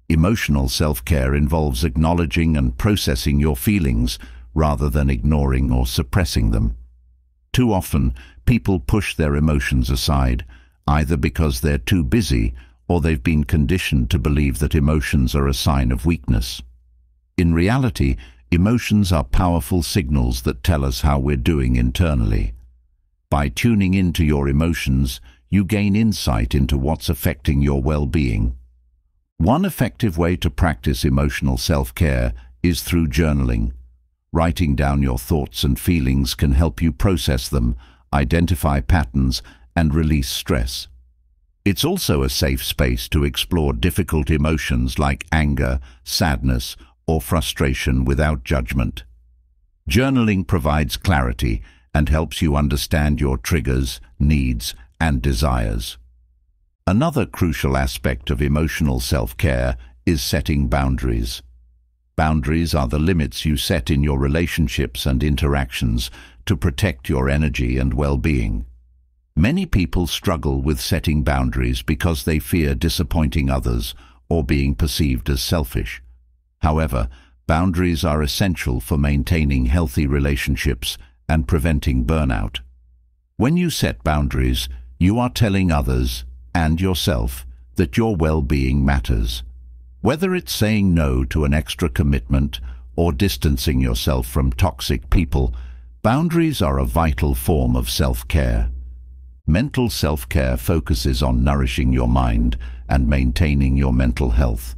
Emotional self-care involves acknowledging and processing your feelings rather than ignoring or suppressing them. Too often, people push their emotions aside, either because they're too busy or they've been conditioned to believe that emotions are a sign of weakness. In reality, emotions are powerful signals that tell us how we're doing internally. By tuning into your emotions, you gain insight into what's affecting your well-being. One effective way to practice emotional self-care is through journaling. Writing down your thoughts and feelings can help you process them, identify patterns, and release stress. It's also a safe space to explore difficult emotions like anger, sadness, or frustration without judgment. Journaling provides clarity and helps you understand your triggers, needs, and desires. Another crucial aspect of emotional self-care is setting boundaries. Boundaries are the limits you set in your relationships and interactions to protect your energy and well-being. Many people struggle with setting boundaries because they fear disappointing others or being perceived as selfish. However, boundaries are essential for maintaining healthy relationships and preventing burnout. When you set boundaries, you are telling others and yourself that your well-being matters. Whether it's saying no to an extra commitment or distancing yourself from toxic people, boundaries are a vital form of self-care. Mental self-care focuses on nourishing your mind and maintaining your mental health.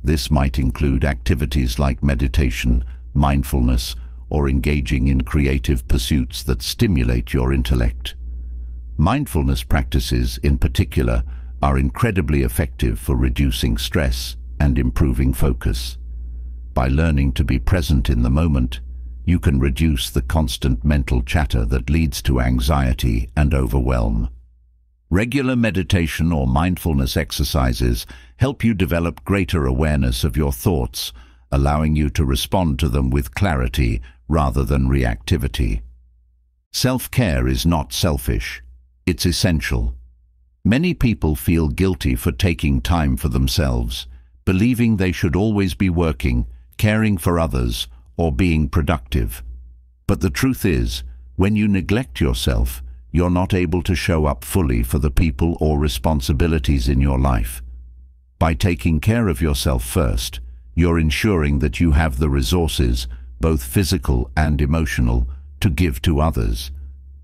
This might include activities like meditation, mindfulness, or engaging in creative pursuits that stimulate your intellect. Mindfulness practices, in particular, are incredibly effective for reducing stress and improving focus. By learning to be present in the moment, you can reduce the constant mental chatter that leads to anxiety and overwhelm. Regular meditation or mindfulness exercises help you develop greater awareness of your thoughts, allowing you to respond to them with clarity rather than reactivity. Self-care is not selfish. It's essential. Many people feel guilty for taking time for themselves, believing they should always be working, caring for others, or being productive. But the truth is, when you neglect yourself, you're not able to show up fully for the people or responsibilities in your life. By taking care of yourself first, you're ensuring that you have the resources, both physical and emotional, to give to others.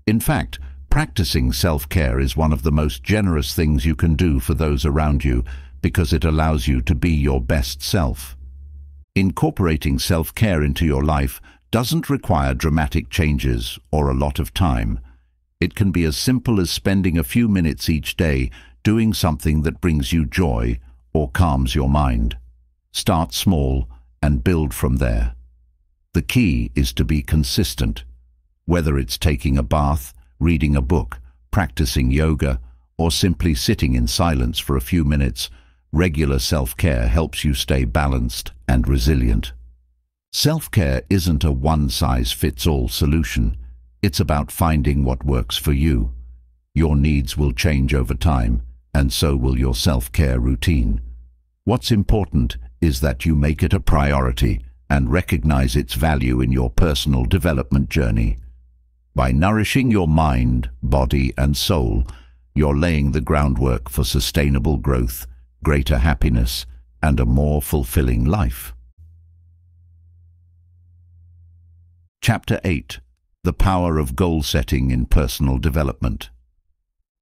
In fact, practicing self-care is one of the most generous things you can do for those around you because it allows you to be your best self. Incorporating self-care into your life doesn't require dramatic changes or a lot of time. It can be as simple as spending a few minutes each day doing something that brings you joy or calms your mind. Start small and build from there. The key is to be consistent. Whether it's taking a bath, reading a book, practicing yoga, or simply sitting in silence for a few minutes, regular self-care helps you stay balanced and resilient. Self-care isn't a one-size-fits-all solution. It's about finding what works for you. Your needs will change over time, and so will your self-care routine. What's important is that you make it a priority and recognize its value in your personal development journey. By nourishing your mind, body, and soul, you're laying the groundwork for sustainable growth, greater happiness, and a more fulfilling life. Chapter 8: The Power of Goal Setting in Personal Development.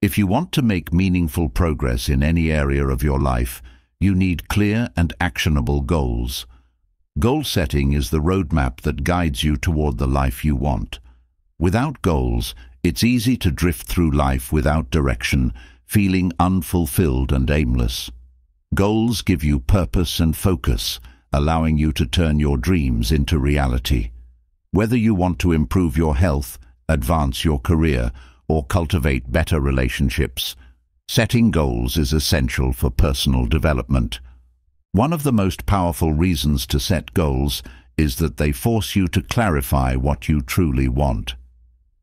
If you want to make meaningful progress in any area of your life, you need clear and actionable goals. Goal setting is the roadmap that guides you toward the life you want. Without goals, it's easy to drift through life without direction, feeling unfulfilled and aimless. Goals give you purpose and focus, allowing you to turn your dreams into reality. Whether you want to improve your health, advance your career, or cultivate better relationships, setting goals is essential for personal development. One of the most powerful reasons to set goals is that they force you to clarify what you truly want.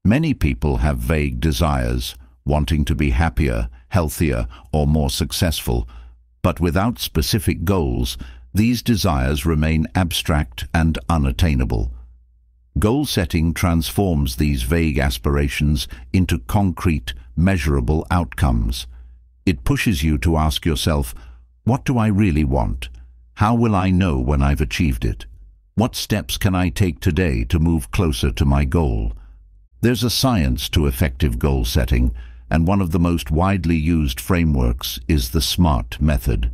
Many people have vague desires, wanting to be happier, healthier, or more successful, but without specific goals, these desires remain abstract and unattainable. Goal setting transforms these vague aspirations into concrete, measurable outcomes. It pushes you to ask yourself, what do I really want? How will I know when I've achieved it? What steps can I take today to move closer to my goal? There's a science to effective goal setting, and one of the most widely used frameworks is the SMART method.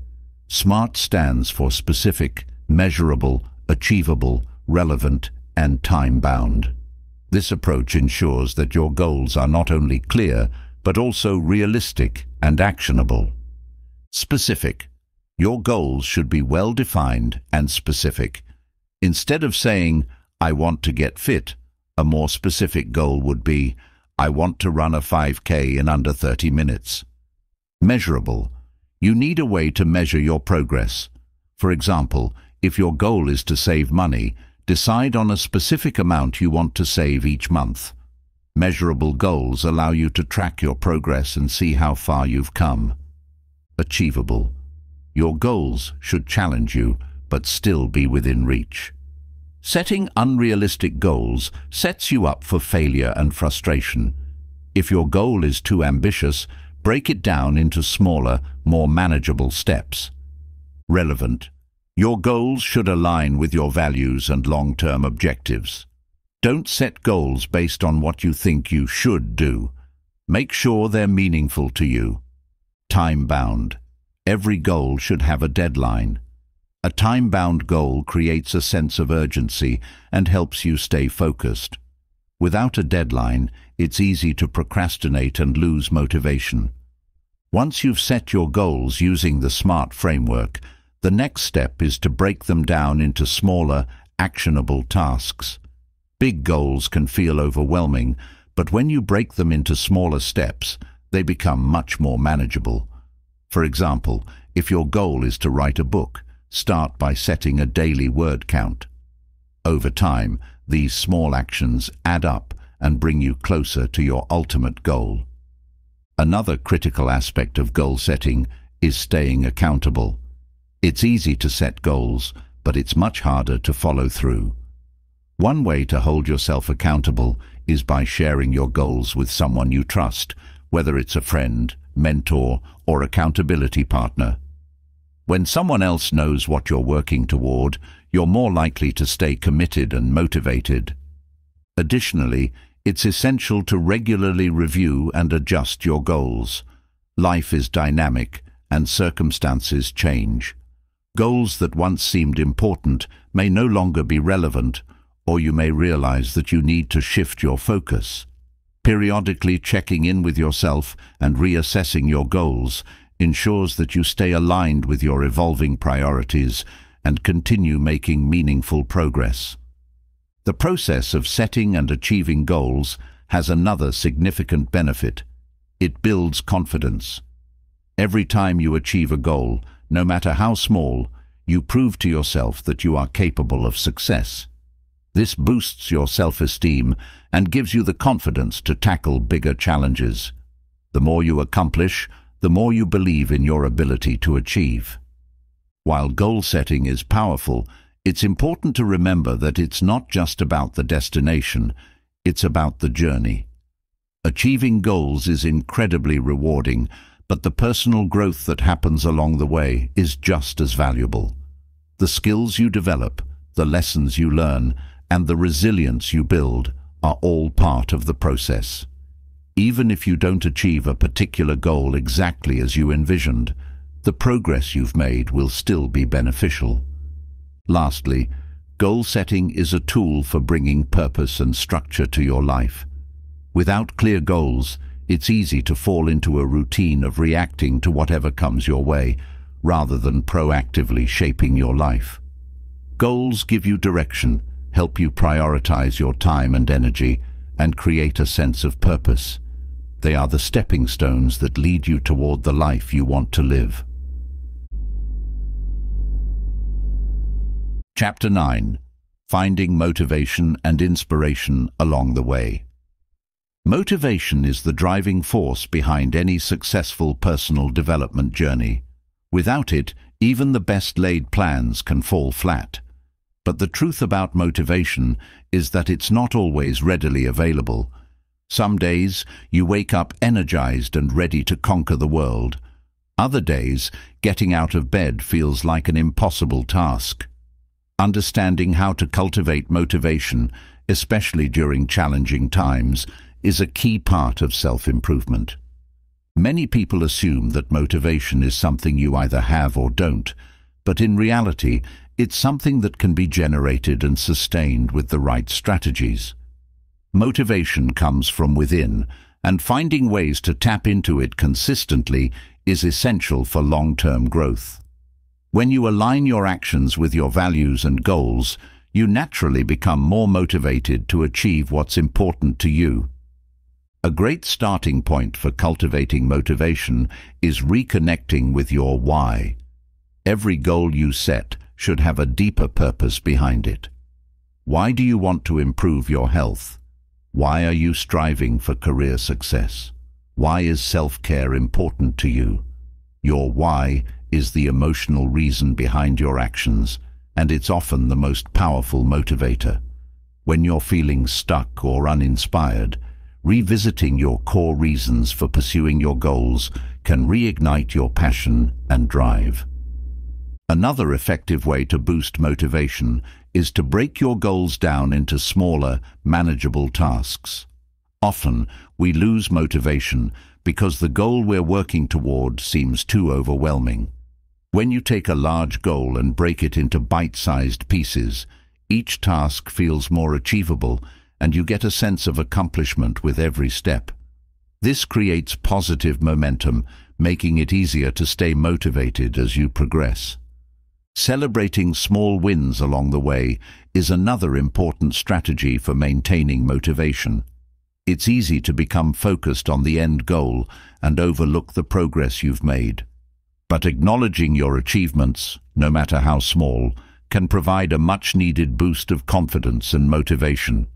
SMART stands for specific, measurable, achievable, relevant, and time-bound. This approach ensures that your goals are not only clear, but also realistic and actionable. Specific. Your goals should be well-defined and specific. Instead of saying, "I want to get fit," a more specific goal would be, "I want to run a 5K in under 30 minutes." Measurable. You need a way to measure your progress. For example, if your goal is to save money, decide on a specific amount you want to save each month. Measurable goals allow you to track your progress and see how far you've come. Achievable. Your goals should challenge you, but still be within reach. Setting unrealistic goals sets you up for failure and frustration. If your goal is too ambitious, break it down into smaller, more manageable steps. Relevant. Your goals should align with your values and long-term objectives. Don't set goals based on what you think you should do. Make sure they're meaningful to you. Time-bound. Every goal should have a deadline. A time-bound goal creates a sense of urgency and helps you stay focused. Without a deadline, it's easy to procrastinate and lose motivation. Once you've set your goals using the SMART framework, the next step is to break them down into smaller, actionable tasks. Big goals can feel overwhelming, but when you break them into smaller steps, they become much more manageable. For example, if your goal is to write a book, start by setting a daily word count. Over time, these small actions add up and bring you closer to your ultimate goal. Another critical aspect of goal setting is staying accountable. It's easy to set goals, but it's much harder to follow through. One way to hold yourself accountable is by sharing your goals with someone you trust, whether it's a friend, mentor, or accountability partner. When someone else knows what you're working toward, you're more likely to stay committed and motivated. Additionally, it's essential to regularly review and adjust your goals. Life is dynamic, and circumstances change. Goals that once seemed important may no longer be relevant, or you may realize that you need to shift your focus. Periodically checking in with yourself and reassessing your goals ensures that you stay aligned with your evolving priorities and continue making meaningful progress. The process of setting and achieving goals has another significant benefit. It builds confidence. Every time you achieve a goal, no matter how small, you prove to yourself that you are capable of success. This boosts your self-esteem and gives you the confidence to tackle bigger challenges. The more you accomplish, the more you believe in your ability to achieve. While goal setting is powerful, it's important to remember that it's not just about the destination, it's about the journey. Achieving goals is incredibly rewarding, but the personal growth that happens along the way is just as valuable. The skills you develop, the lessons you learn, and the resilience you build are all part of the process. Even if you don't achieve a particular goal exactly as you envisioned, the progress you've made will still be beneficial. Lastly, goal setting is a tool for bringing purpose and structure to your life. Without clear goals, it's easy to fall into a routine of reacting to whatever comes your way, rather than proactively shaping your life. Goals give you direction, help you prioritize your time and energy, and create a sense of purpose. They are the stepping stones that lead you toward the life you want to live. Chapter 9. Finding motivation and inspiration along the way. Motivation is the driving force behind any successful personal development journey. Without it, even the best-laid plans can fall flat. But the truth about motivation is that it's not always readily available. Some days, you wake up energized and ready to conquer the world. Other days, getting out of bed feels like an impossible task. Understanding how to cultivate motivation, especially during challenging times, is a key part of self-improvement. Many people assume that motivation is something you either have or don't, but in reality, it's something that can be generated and sustained with the right strategies. Motivation comes from within, and finding ways to tap into it consistently is essential for long-term growth. When you align your actions with your values and goals, you naturally become more motivated to achieve what's important to you. A great starting point for cultivating motivation is reconnecting with your why. Every goal you set should have a deeper purpose behind it. Why do you want to improve your health? Why are you striving for career success? Why is self-care important to you? Your why is the emotional reason behind your actions, and it's often the most powerful motivator. When you're feeling stuck or uninspired, revisiting your core reasons for pursuing your goals can reignite your passion and drive. Another effective way to boost motivation is to break your goals down into smaller, manageable tasks. Often, we lose motivation because the goal we're working toward seems too overwhelming. When you take a large goal and break it into bite-sized pieces, each task feels more achievable and you get a sense of accomplishment with every step. This creates positive momentum, making it easier to stay motivated as you progress. Celebrating small wins along the way is another important strategy for maintaining motivation. It's easy to become focused on the end goal and overlook the progress you've made. But acknowledging your achievements, no matter how small, can provide a much-needed boost of confidence and motivation.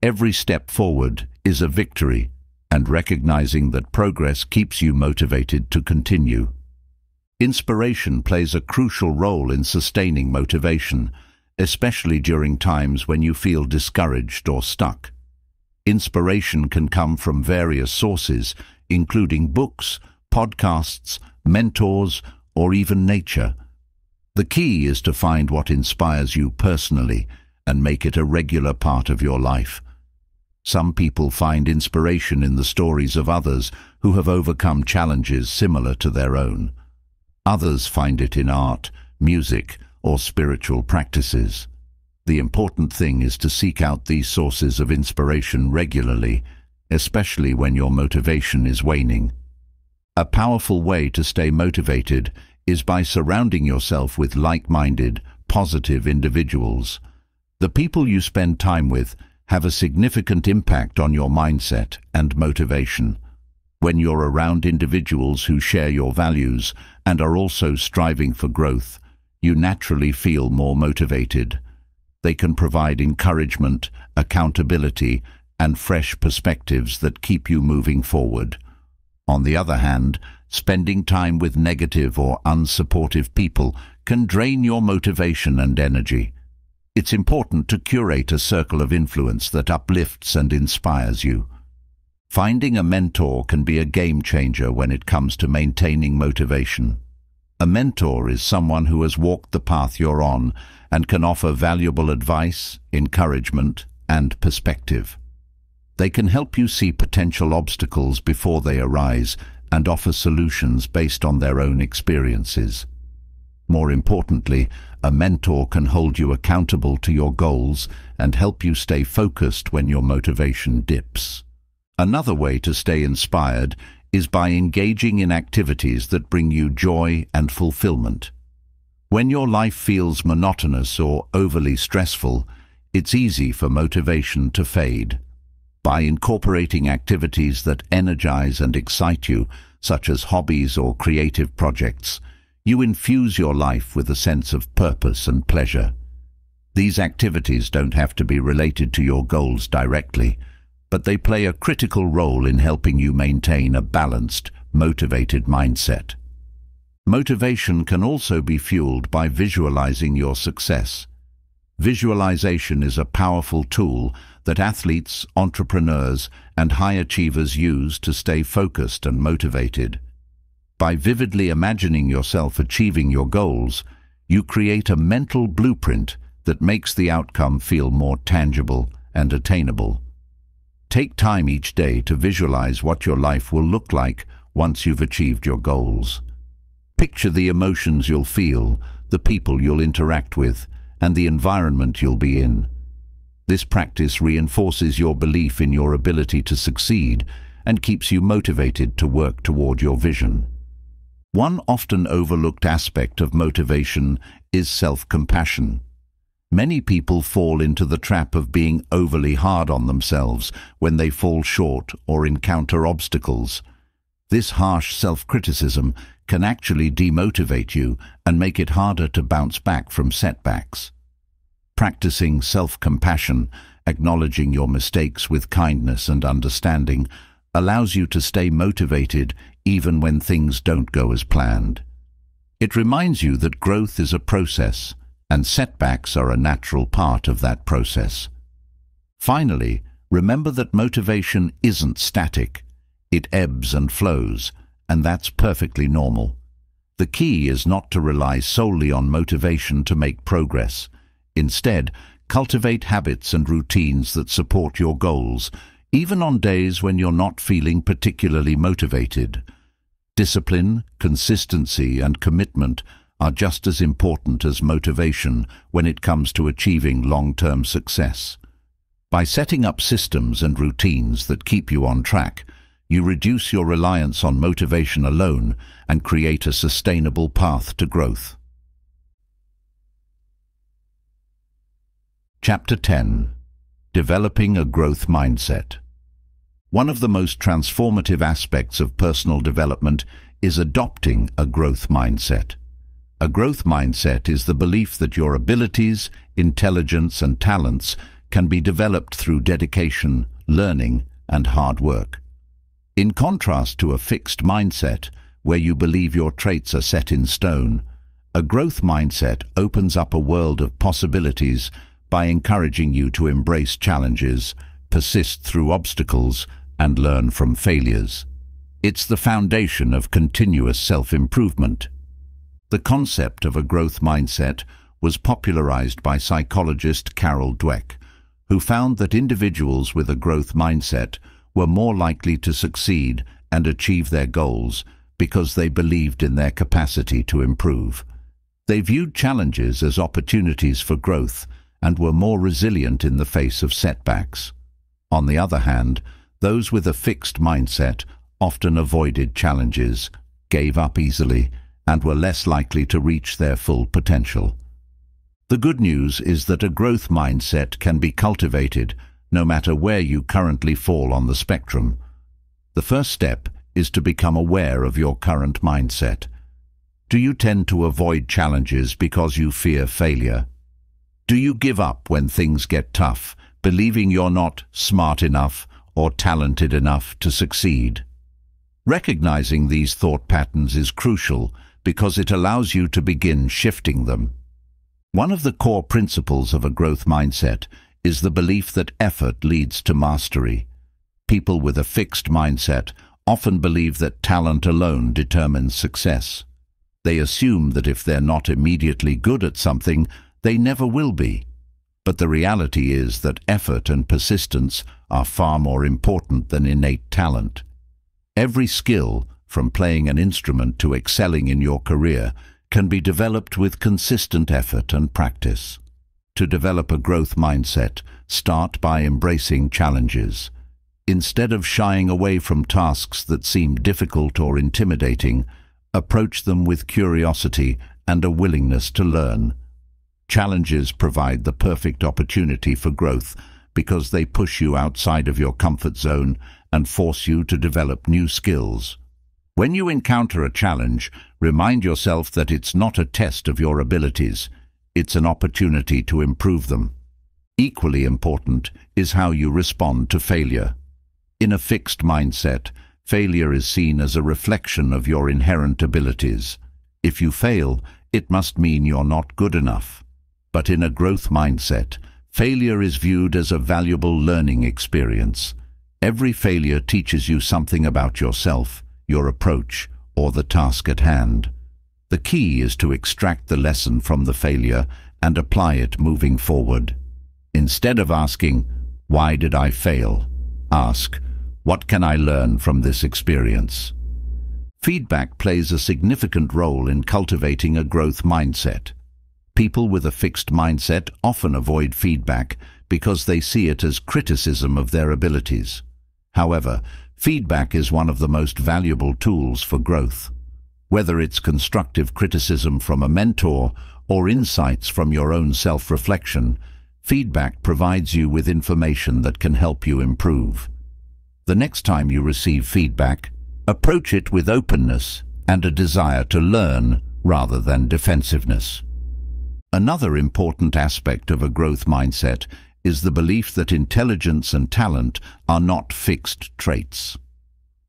Every step forward is a victory, and recognizing that progress keeps you motivated to continue. Inspiration plays a crucial role in sustaining motivation, especially during times when you feel discouraged or stuck. Inspiration can come from various sources, including books, podcasts, mentors, or even nature. The key is to find what inspires you personally and make it a regular part of your life. Some people find inspiration in the stories of others who have overcome challenges similar to their own. Others find it in art, music, or spiritual practices. The important thing is to seek out these sources of inspiration regularly, especially when your motivation is waning. A powerful way to stay motivated is by surrounding yourself with like-minded, positive individuals. The people you spend time with have a significant impact on your mindset and motivation. When you're around individuals who share your values and are also striving for growth, you naturally feel more motivated. They can provide encouragement, accountability, and fresh perspectives that keep you moving forward. On the other hand, spending time with negative or unsupportive people can drain your motivation and energy. It's important to curate a circle of influence that uplifts and inspires you. Finding a mentor can be a game changer when it comes to maintaining motivation. A mentor is someone who has walked the path you're on and can offer valuable advice, encouragement, and perspective. They can help you see potential obstacles before they arise and offer solutions based on their own experiences. More importantly, a mentor can hold you accountable to your goals and help you stay focused when your motivation dips. Another way to stay inspired is by engaging in activities that bring you joy and fulfillment. When your life feels monotonous or overly stressful, it's easy for motivation to fade. By incorporating activities that energize and excite you, such as hobbies or creative projects, you infuse your life with a sense of purpose and pleasure. These activities don't have to be related to your goals directly, but they play a critical role in helping you maintain a balanced, motivated mindset. Motivation can also be fueled by visualizing your success. Visualization is a powerful tool that athletes, entrepreneurs, and high achievers use to stay focused and motivated. By vividly imagining yourself achieving your goals, you create a mental blueprint that makes the outcome feel more tangible and attainable. Take time each day to visualize what your life will look like once you've achieved your goals. Picture the emotions you'll feel, the people you'll interact with, and the environment you'll be in. This practice reinforces your belief in your ability to succeed and keeps you motivated to work toward your vision. One often overlooked aspect of motivation is self-compassion. Many people fall into the trap of being overly hard on themselves when they fall short or encounter obstacles. This harsh self-criticism can actually demotivate you and make it harder to bounce back from setbacks. Practicing self-compassion, acknowledging your mistakes with kindness and understanding, allows you to stay motivated even when things don't go as planned. It reminds you that growth is a process, and setbacks are a natural part of that process. Finally, remember that motivation isn't static. It ebbs and flows, and that's perfectly normal. The key is not to rely solely on motivation to make progress. Instead, cultivate habits and routines that support your goals, even on days when you're not feeling particularly motivated. Discipline, consistency, and commitment are just as important as motivation when it comes to achieving long-term success. By setting up systems and routines that keep you on track, you reduce your reliance on motivation alone and create a sustainable path to growth. Chapter 10. Developing a Growth Mindset. One of the most transformative aspects of personal development is adopting a growth mindset. A growth mindset is the belief that your abilities, intelligence, and talents can be developed through dedication, learning, and hard work. In contrast to a fixed mindset, where you believe your traits are set in stone, a growth mindset opens up a world of possibilities by encouraging you to embrace challenges, persist through obstacles, and learn from failures. It's the foundation of continuous self-improvement. The concept of a growth mindset was popularized by psychologist Carol Dweck, who found that individuals with a growth mindset were more likely to succeed and achieve their goals because they believed in their capacity to improve. They viewed challenges as opportunities for growth and were more resilient in the face of setbacks. On the other hand, those with a fixed mindset often avoided challenges, gave up easily, and were less likely to reach their full potential. The good news is that a growth mindset can be cultivated no matter where you currently fall on the spectrum. The first step is to become aware of your current mindset. Do you tend to avoid challenges because you fear failure? Do you give up when things get tough, believing you're not smart enough or talented enough to succeed? Recognizing these thought patterns is crucial because it allows you to begin shifting them. One of the core principles of a growth mindset is the belief that effort leads to mastery. People with a fixed mindset often believe that talent alone determines success. They assume that if they're not immediately good at something, they never will be. But the reality is that effort and persistence are far more important than innate talent. Every skill, from playing an instrument to excelling in your career, can be developed with consistent effort and practice. To develop a growth mindset, start by embracing challenges. Instead of shying away from tasks that seem difficult or intimidating, approach them with curiosity and a willingness to learn. Challenges provide the perfect opportunity for growth because they push you outside of your comfort zone and force you to develop new skills. When you encounter a challenge, remind yourself that it's not a test of your abilities, it's an opportunity to improve them. Equally important is how you respond to failure. In a fixed mindset, failure is seen as a reflection of your inherent abilities. If you fail, it must mean you're not good enough. But in a growth mindset, failure is viewed as a valuable learning experience. Every failure teaches you something about yourself, your approach, or the task at hand. The key is to extract the lesson from the failure and apply it moving forward. Instead of asking, "Why did I fail?" ask, "What can I learn from this experience?" Feedback plays a significant role in cultivating a growth mindset. People with a fixed mindset often avoid feedback because they see it as criticism of their abilities. However, feedback is one of the most valuable tools for growth. Whether it's constructive criticism from a mentor or insights from your own self-reflection, feedback provides you with information that can help you improve. The next time you receive feedback, approach it with openness and a desire to learn rather than defensiveness. Another important aspect of a growth mindset is the belief that intelligence and talent are not fixed traits.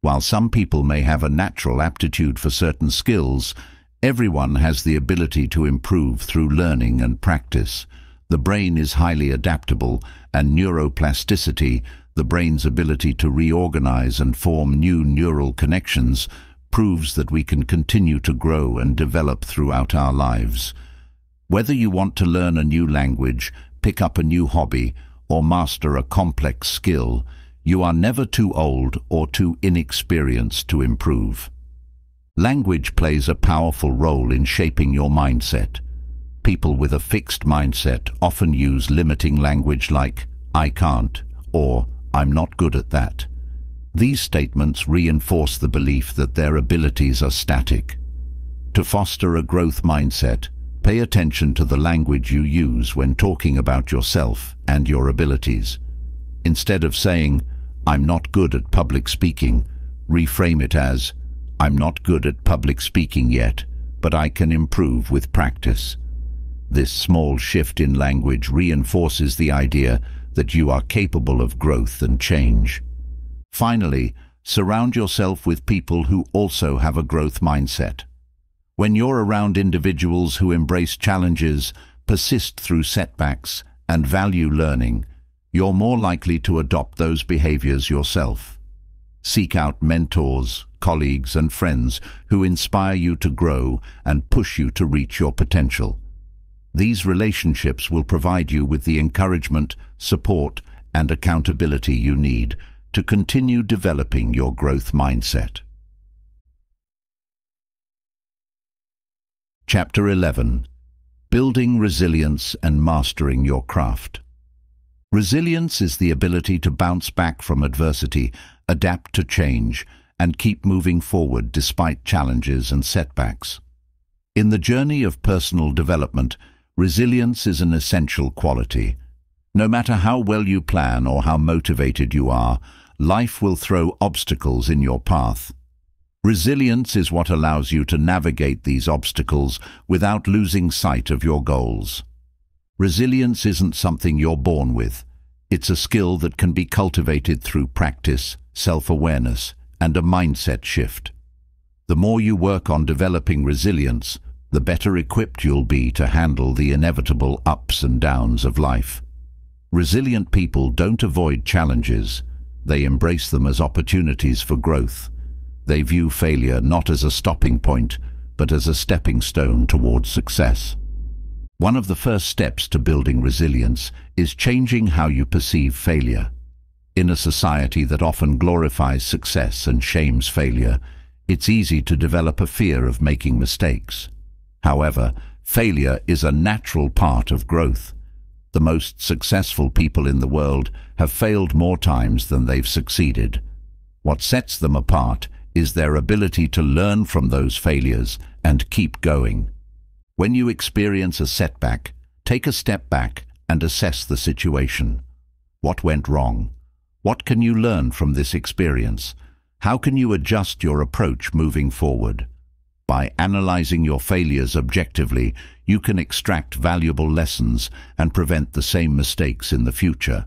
While some people may have a natural aptitude for certain skills, everyone has the ability to improve through learning and practice. The brain is highly adaptable, and neuroplasticity, the brain's ability to reorganize and form new neural connections, proves that we can continue to grow and develop throughout our lives. Whether you want to learn a new language, pick up a new hobby, or master a complex skill, you are never too old or too inexperienced to improve. Language plays a powerful role in shaping your mindset. People with a fixed mindset often use limiting language like, "I can't," or "I'm not good at that." These statements reinforce the belief that their abilities are static. To foster a growth mindset, pay attention to the language you use when talking about yourself and your abilities. Instead of saying, "I'm not good at public speaking," reframe it as, "I'm not good at public speaking yet, but I can improve with practice." This small shift in language reinforces the idea that you are capable of growth and change. Finally, surround yourself with people who also have a growth mindset. When you're around individuals who embrace challenges, persist through setbacks, and value learning, you're more likely to adopt those behaviors yourself. Seek out mentors, colleagues, and friends who inspire you to grow and push you to reach your potential. These relationships will provide you with the encouragement, support, and accountability you need to continue developing your growth mindset. Chapter 11. Building Resilience and Mastering Your Craft. Resilience is the ability to bounce back from adversity, adapt to change, and keep moving forward despite challenges and setbacks. In the journey of personal development, resilience is an essential quality. No matter how well you plan or how motivated you are, life will throw obstacles in your path. Resilience is what allows you to navigate these obstacles without losing sight of your goals. Resilience isn't something you're born with. It's a skill that can be cultivated through practice, self-awareness, and a mindset shift. The more you work on developing resilience, the better equipped you'll be to handle the inevitable ups and downs of life. Resilient people don't avoid challenges. They embrace them as opportunities for growth. They view failure not as a stopping point, but as a stepping stone towards success. One of the first steps to building resilience is changing how you perceive failure. In a society that often glorifies success and shames failure, it's easy to develop a fear of making mistakes. However, failure is a natural part of growth. The most successful people in the world have failed more times than they've succeeded. What sets them apart is their ability to learn from those failures and keep going. When you experience a setback, take a step back and assess the situation. What went wrong? What can you learn from this experience? How can you adjust your approach moving forward? By analyzing your failures objectively, you can extract valuable lessons and prevent the same mistakes in the future.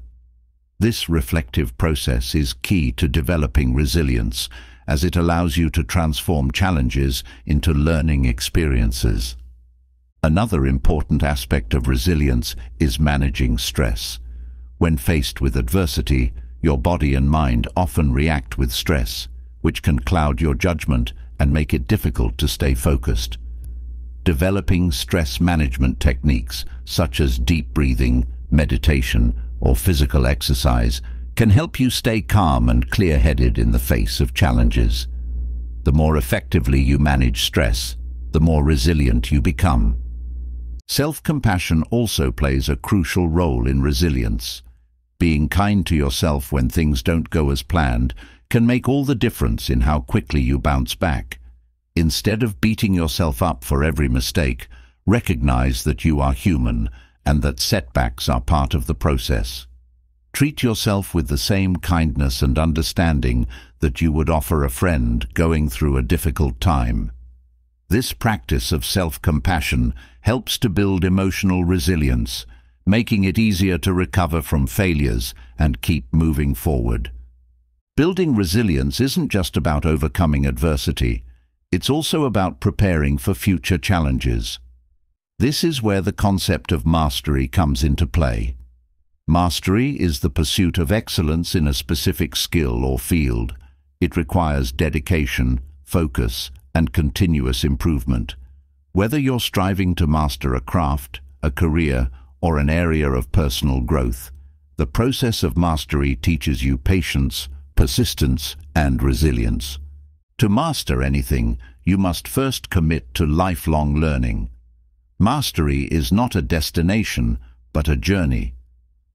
This reflective process is key to developing resilience, as it allows you to transform challenges into learning experiences. Another important aspect of resilience is managing stress. When faced with adversity, your body and mind often react with stress, which can cloud your judgment and make it difficult to stay focused. Developing stress management techniques, such as deep breathing, meditation, or physical exercise, can help you stay calm and clear-headed in the face of challenges. The more effectively you manage stress, the more resilient you become. Self-compassion also plays a crucial role in resilience. Being kind to yourself when things don't go as planned can make all the difference in how quickly you bounce back. Instead of beating yourself up for every mistake, recognize that you are human and that setbacks are part of the process. Treat yourself with the same kindness and understanding that you would offer a friend going through a difficult time. This practice of self-compassion helps to build emotional resilience, making it easier to recover from failures and keep moving forward. Building resilience isn't just about overcoming adversity. It's also about preparing for future challenges. This is where the concept of mastery comes into play. Mastery is the pursuit of excellence in a specific skill or field. It requires dedication, focus, and continuous improvement. Whether you're striving to master a craft, a career, or an area of personal growth, the process of mastery teaches you patience, persistence, and resilience. To master anything, you must first commit to lifelong learning. Mastery is not a destination, but a journey.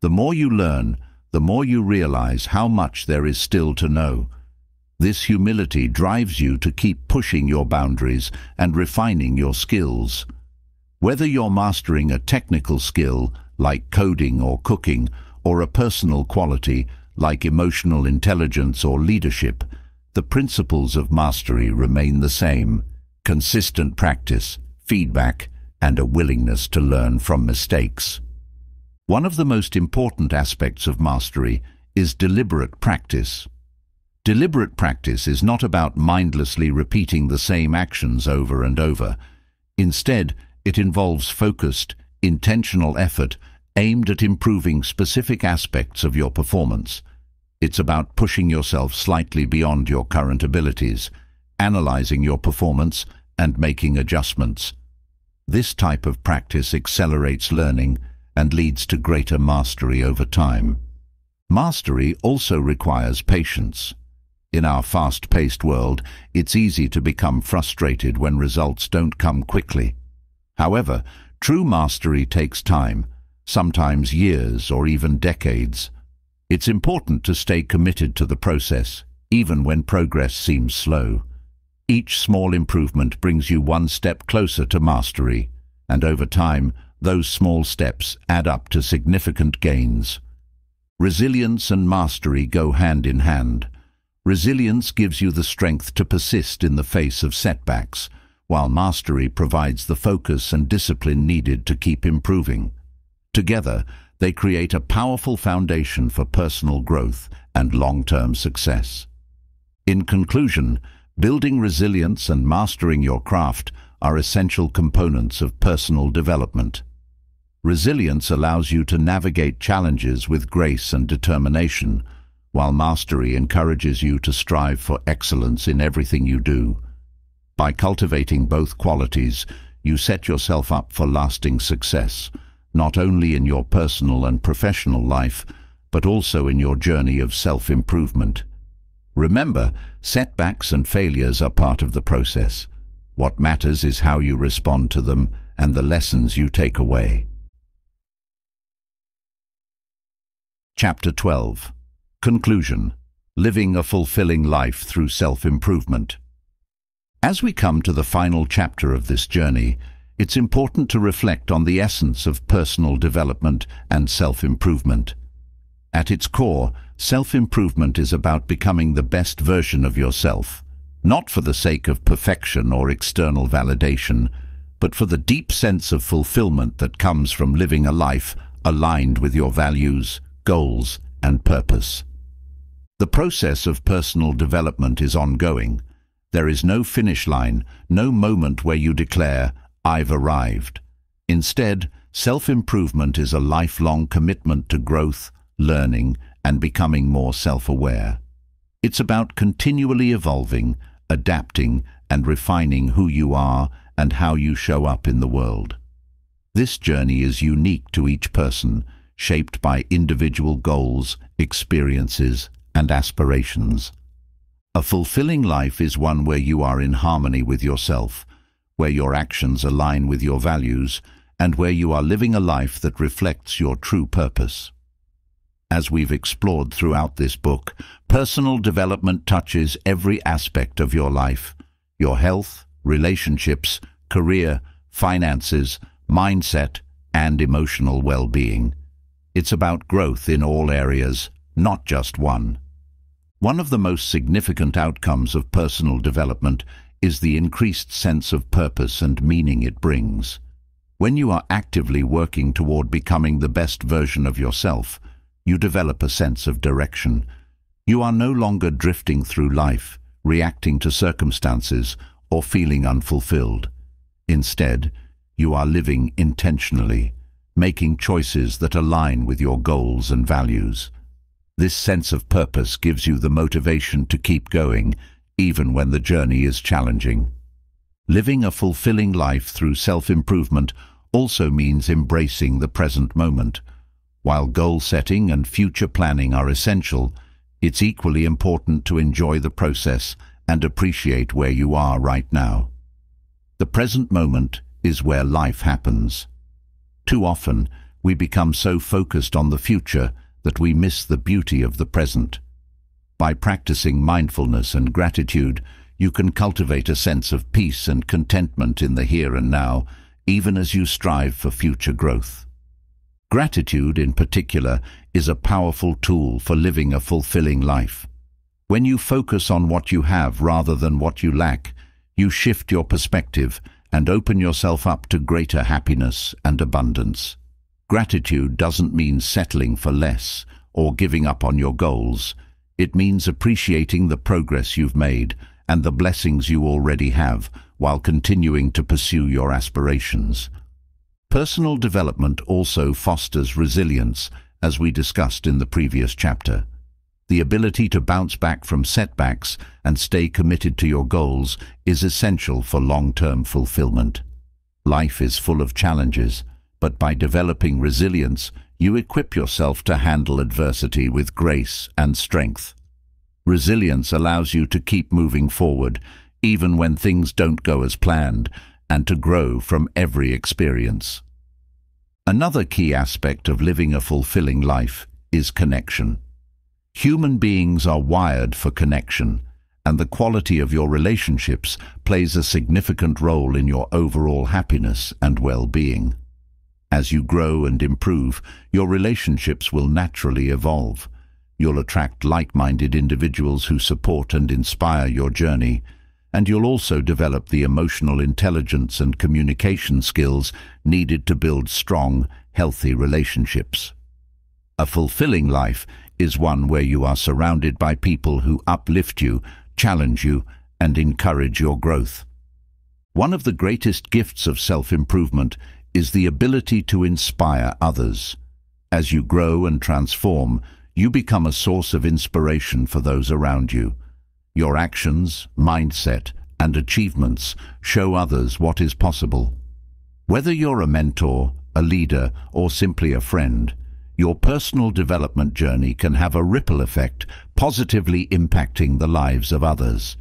The more you learn, the more you realize how much there is still to know. This humility drives you to keep pushing your boundaries and refining your skills. Whether you're mastering a technical skill, like coding or cooking, or a personal quality, like emotional intelligence or leadership, the principles of mastery remain the same: consistent practice, feedback, and a willingness to learn from mistakes. One of the most important aspects of mastery is deliberate practice. Deliberate practice is not about mindlessly repeating the same actions over and over. Instead, it involves focused, intentional effort aimed at improving specific aspects of your performance. It's about pushing yourself slightly beyond your current abilities, analyzing your performance, and making adjustments. This type of practice accelerates learning and leads to greater mastery over time. Mastery also requires patience. In our fast-paced world, it's easy to become frustrated when results don't come quickly. However, true mastery takes time, sometimes years or even decades. It's important to stay committed to the process, even when progress seems slow. Each small improvement brings you one step closer to mastery, and over time, those small steps add up to significant gains. Resilience and mastery go hand in hand. Resilience gives you the strength to persist in the face of setbacks, while mastery provides the focus and discipline needed to keep improving. Together, they create a powerful foundation for personal growth and long-term success. In conclusion, building resilience and mastering your craft are essential components of personal development. Resilience allows you to navigate challenges with grace and determination, while mastery encourages you to strive for excellence in everything you do. By cultivating both qualities, you set yourself up for lasting success, not only in your personal and professional life, but also in your journey of self-improvement. Remember, setbacks and failures are part of the process. What matters is how you respond to them and the lessons you take away. Chapter 12. Conclusion: Living a fulfilling life through self-improvement. As we come to the final chapter of this journey, it's important to reflect on the essence of personal development and self-improvement. At its core, self-improvement is about becoming the best version of yourself, not for the sake of perfection or external validation, but for the deep sense of fulfillment that comes from living a life aligned with your values, goals, and purpose. The process of personal development is ongoing. There is no finish line, no moment where you declare, "I've arrived." Instead, self-improvement is a lifelong commitment to growth, learning, and becoming more self-aware. It's about continually evolving, adapting, and refining who you are and how you show up in the world. This journey is unique to each person, shaped by individual goals, experiences, and aspirations. A fulfilling life is one where you are in harmony with yourself, where your actions align with your values, and where you are living a life that reflects your true purpose. As we've explored throughout this book, personal development touches every aspect of your life: your health, relationships, career, finances, mindset, and emotional well-being. It's about growth in all areas, not just one. One of the most significant outcomes of personal development is the increased sense of purpose and meaning it brings. When you are actively working toward becoming the best version of yourself, you develop a sense of direction. You are no longer drifting through life, reacting to circumstances, or feeling unfulfilled. Instead, you are living intentionally, making choices that align with your goals and values. This sense of purpose gives you the motivation to keep going, even when the journey is challenging. Living a fulfilling life through self-improvement also means embracing the present moment. While goal setting and future planning are essential, it's equally important to enjoy the process and appreciate where you are right now. The present moment is where life happens. Too often, we become so focused on the future that we miss the beauty of the present. By practicing mindfulness and gratitude, you can cultivate a sense of peace and contentment in the here and now, even as you strive for future growth. Gratitude, in particular, is a powerful tool for living a fulfilling life. When you focus on what you have rather than what you lack, you shift your perspective and open yourself up to greater happiness and abundance. Gratitude doesn't mean settling for less or giving up on your goals. It means appreciating the progress you've made and the blessings you already have while continuing to pursue your aspirations. Personal development also fosters resilience, as we discussed in the previous chapter. The ability to bounce back from setbacks and stay committed to your goals is essential for long-term fulfillment. Life is full of challenges, but by developing resilience, you equip yourself to handle adversity with grace and strength. Resilience allows you to keep moving forward, even when things don't go as planned, and to grow from every experience. Another key aspect of living a fulfilling life is connection. Human beings are wired for connection, and the quality of your relationships plays a significant role in your overall happiness and well-being. As you grow and improve, your relationships will naturally evolve. You'll attract like-minded individuals who support and inspire your journey, and you'll also develop the emotional intelligence and communication skills needed to build strong, healthy relationships. A fulfilling life is one where you are surrounded by people who uplift you, challenge you, and encourage your growth. One of the greatest gifts of self-improvement is the ability to inspire others. As you grow and transform, you become a source of inspiration for those around you. Your actions, mindset, and achievements show others what is possible. Whether you're a mentor, a leader, or simply a friend, your personal development journey can have a ripple effect, positively impacting the lives of others.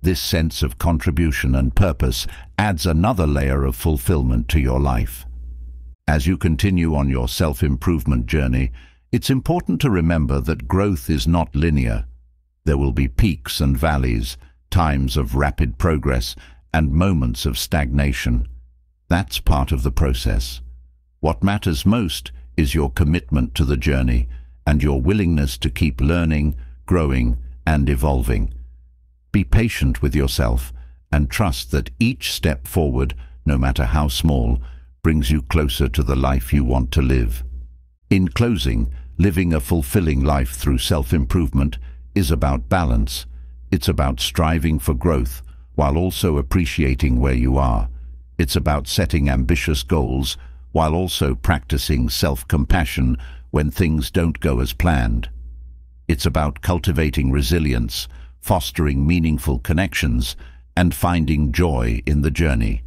This sense of contribution and purpose adds another layer of fulfillment to your life. As you continue on your self-improvement journey, it's important to remember that growth is not linear. There will be peaks and valleys, times of rapid progress, and moments of stagnation. That's part of the process. What matters most is your commitment to the journey and your willingness to keep learning, growing, and evolving. Be patient with yourself and trust that each step forward, no matter how small, brings you closer to the life you want to live. In closing, living a fulfilling life through self-improvement is about balance. It's about striving for growth while also appreciating where you are. It's about setting ambitious goals while also practicing self-compassion when things don't go as planned. It's about cultivating resilience, fostering meaningful connections, and finding joy in the journey.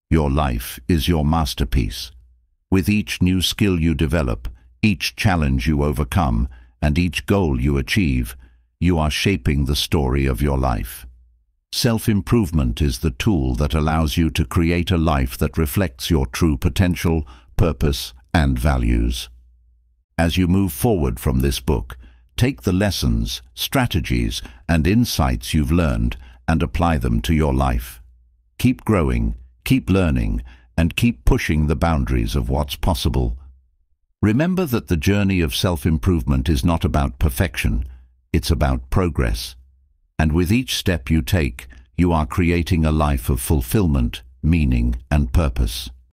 Your life is your masterpiece. With each new skill you develop, each challenge you overcome, and each goal you achieve, you are shaping the story of your life. Self-improvement is the tool that allows you to create a life that reflects your true potential, purpose, and values. As you move forward from this book, take the lessons, strategies, and insights you've learned and apply them to your life. Keep growing, keep learning, and keep pushing the boundaries of what's possible. Remember that the journey of self-improvement is not about perfection, it's about progress. And with each step you take, you are creating a life of fulfillment, meaning, and purpose.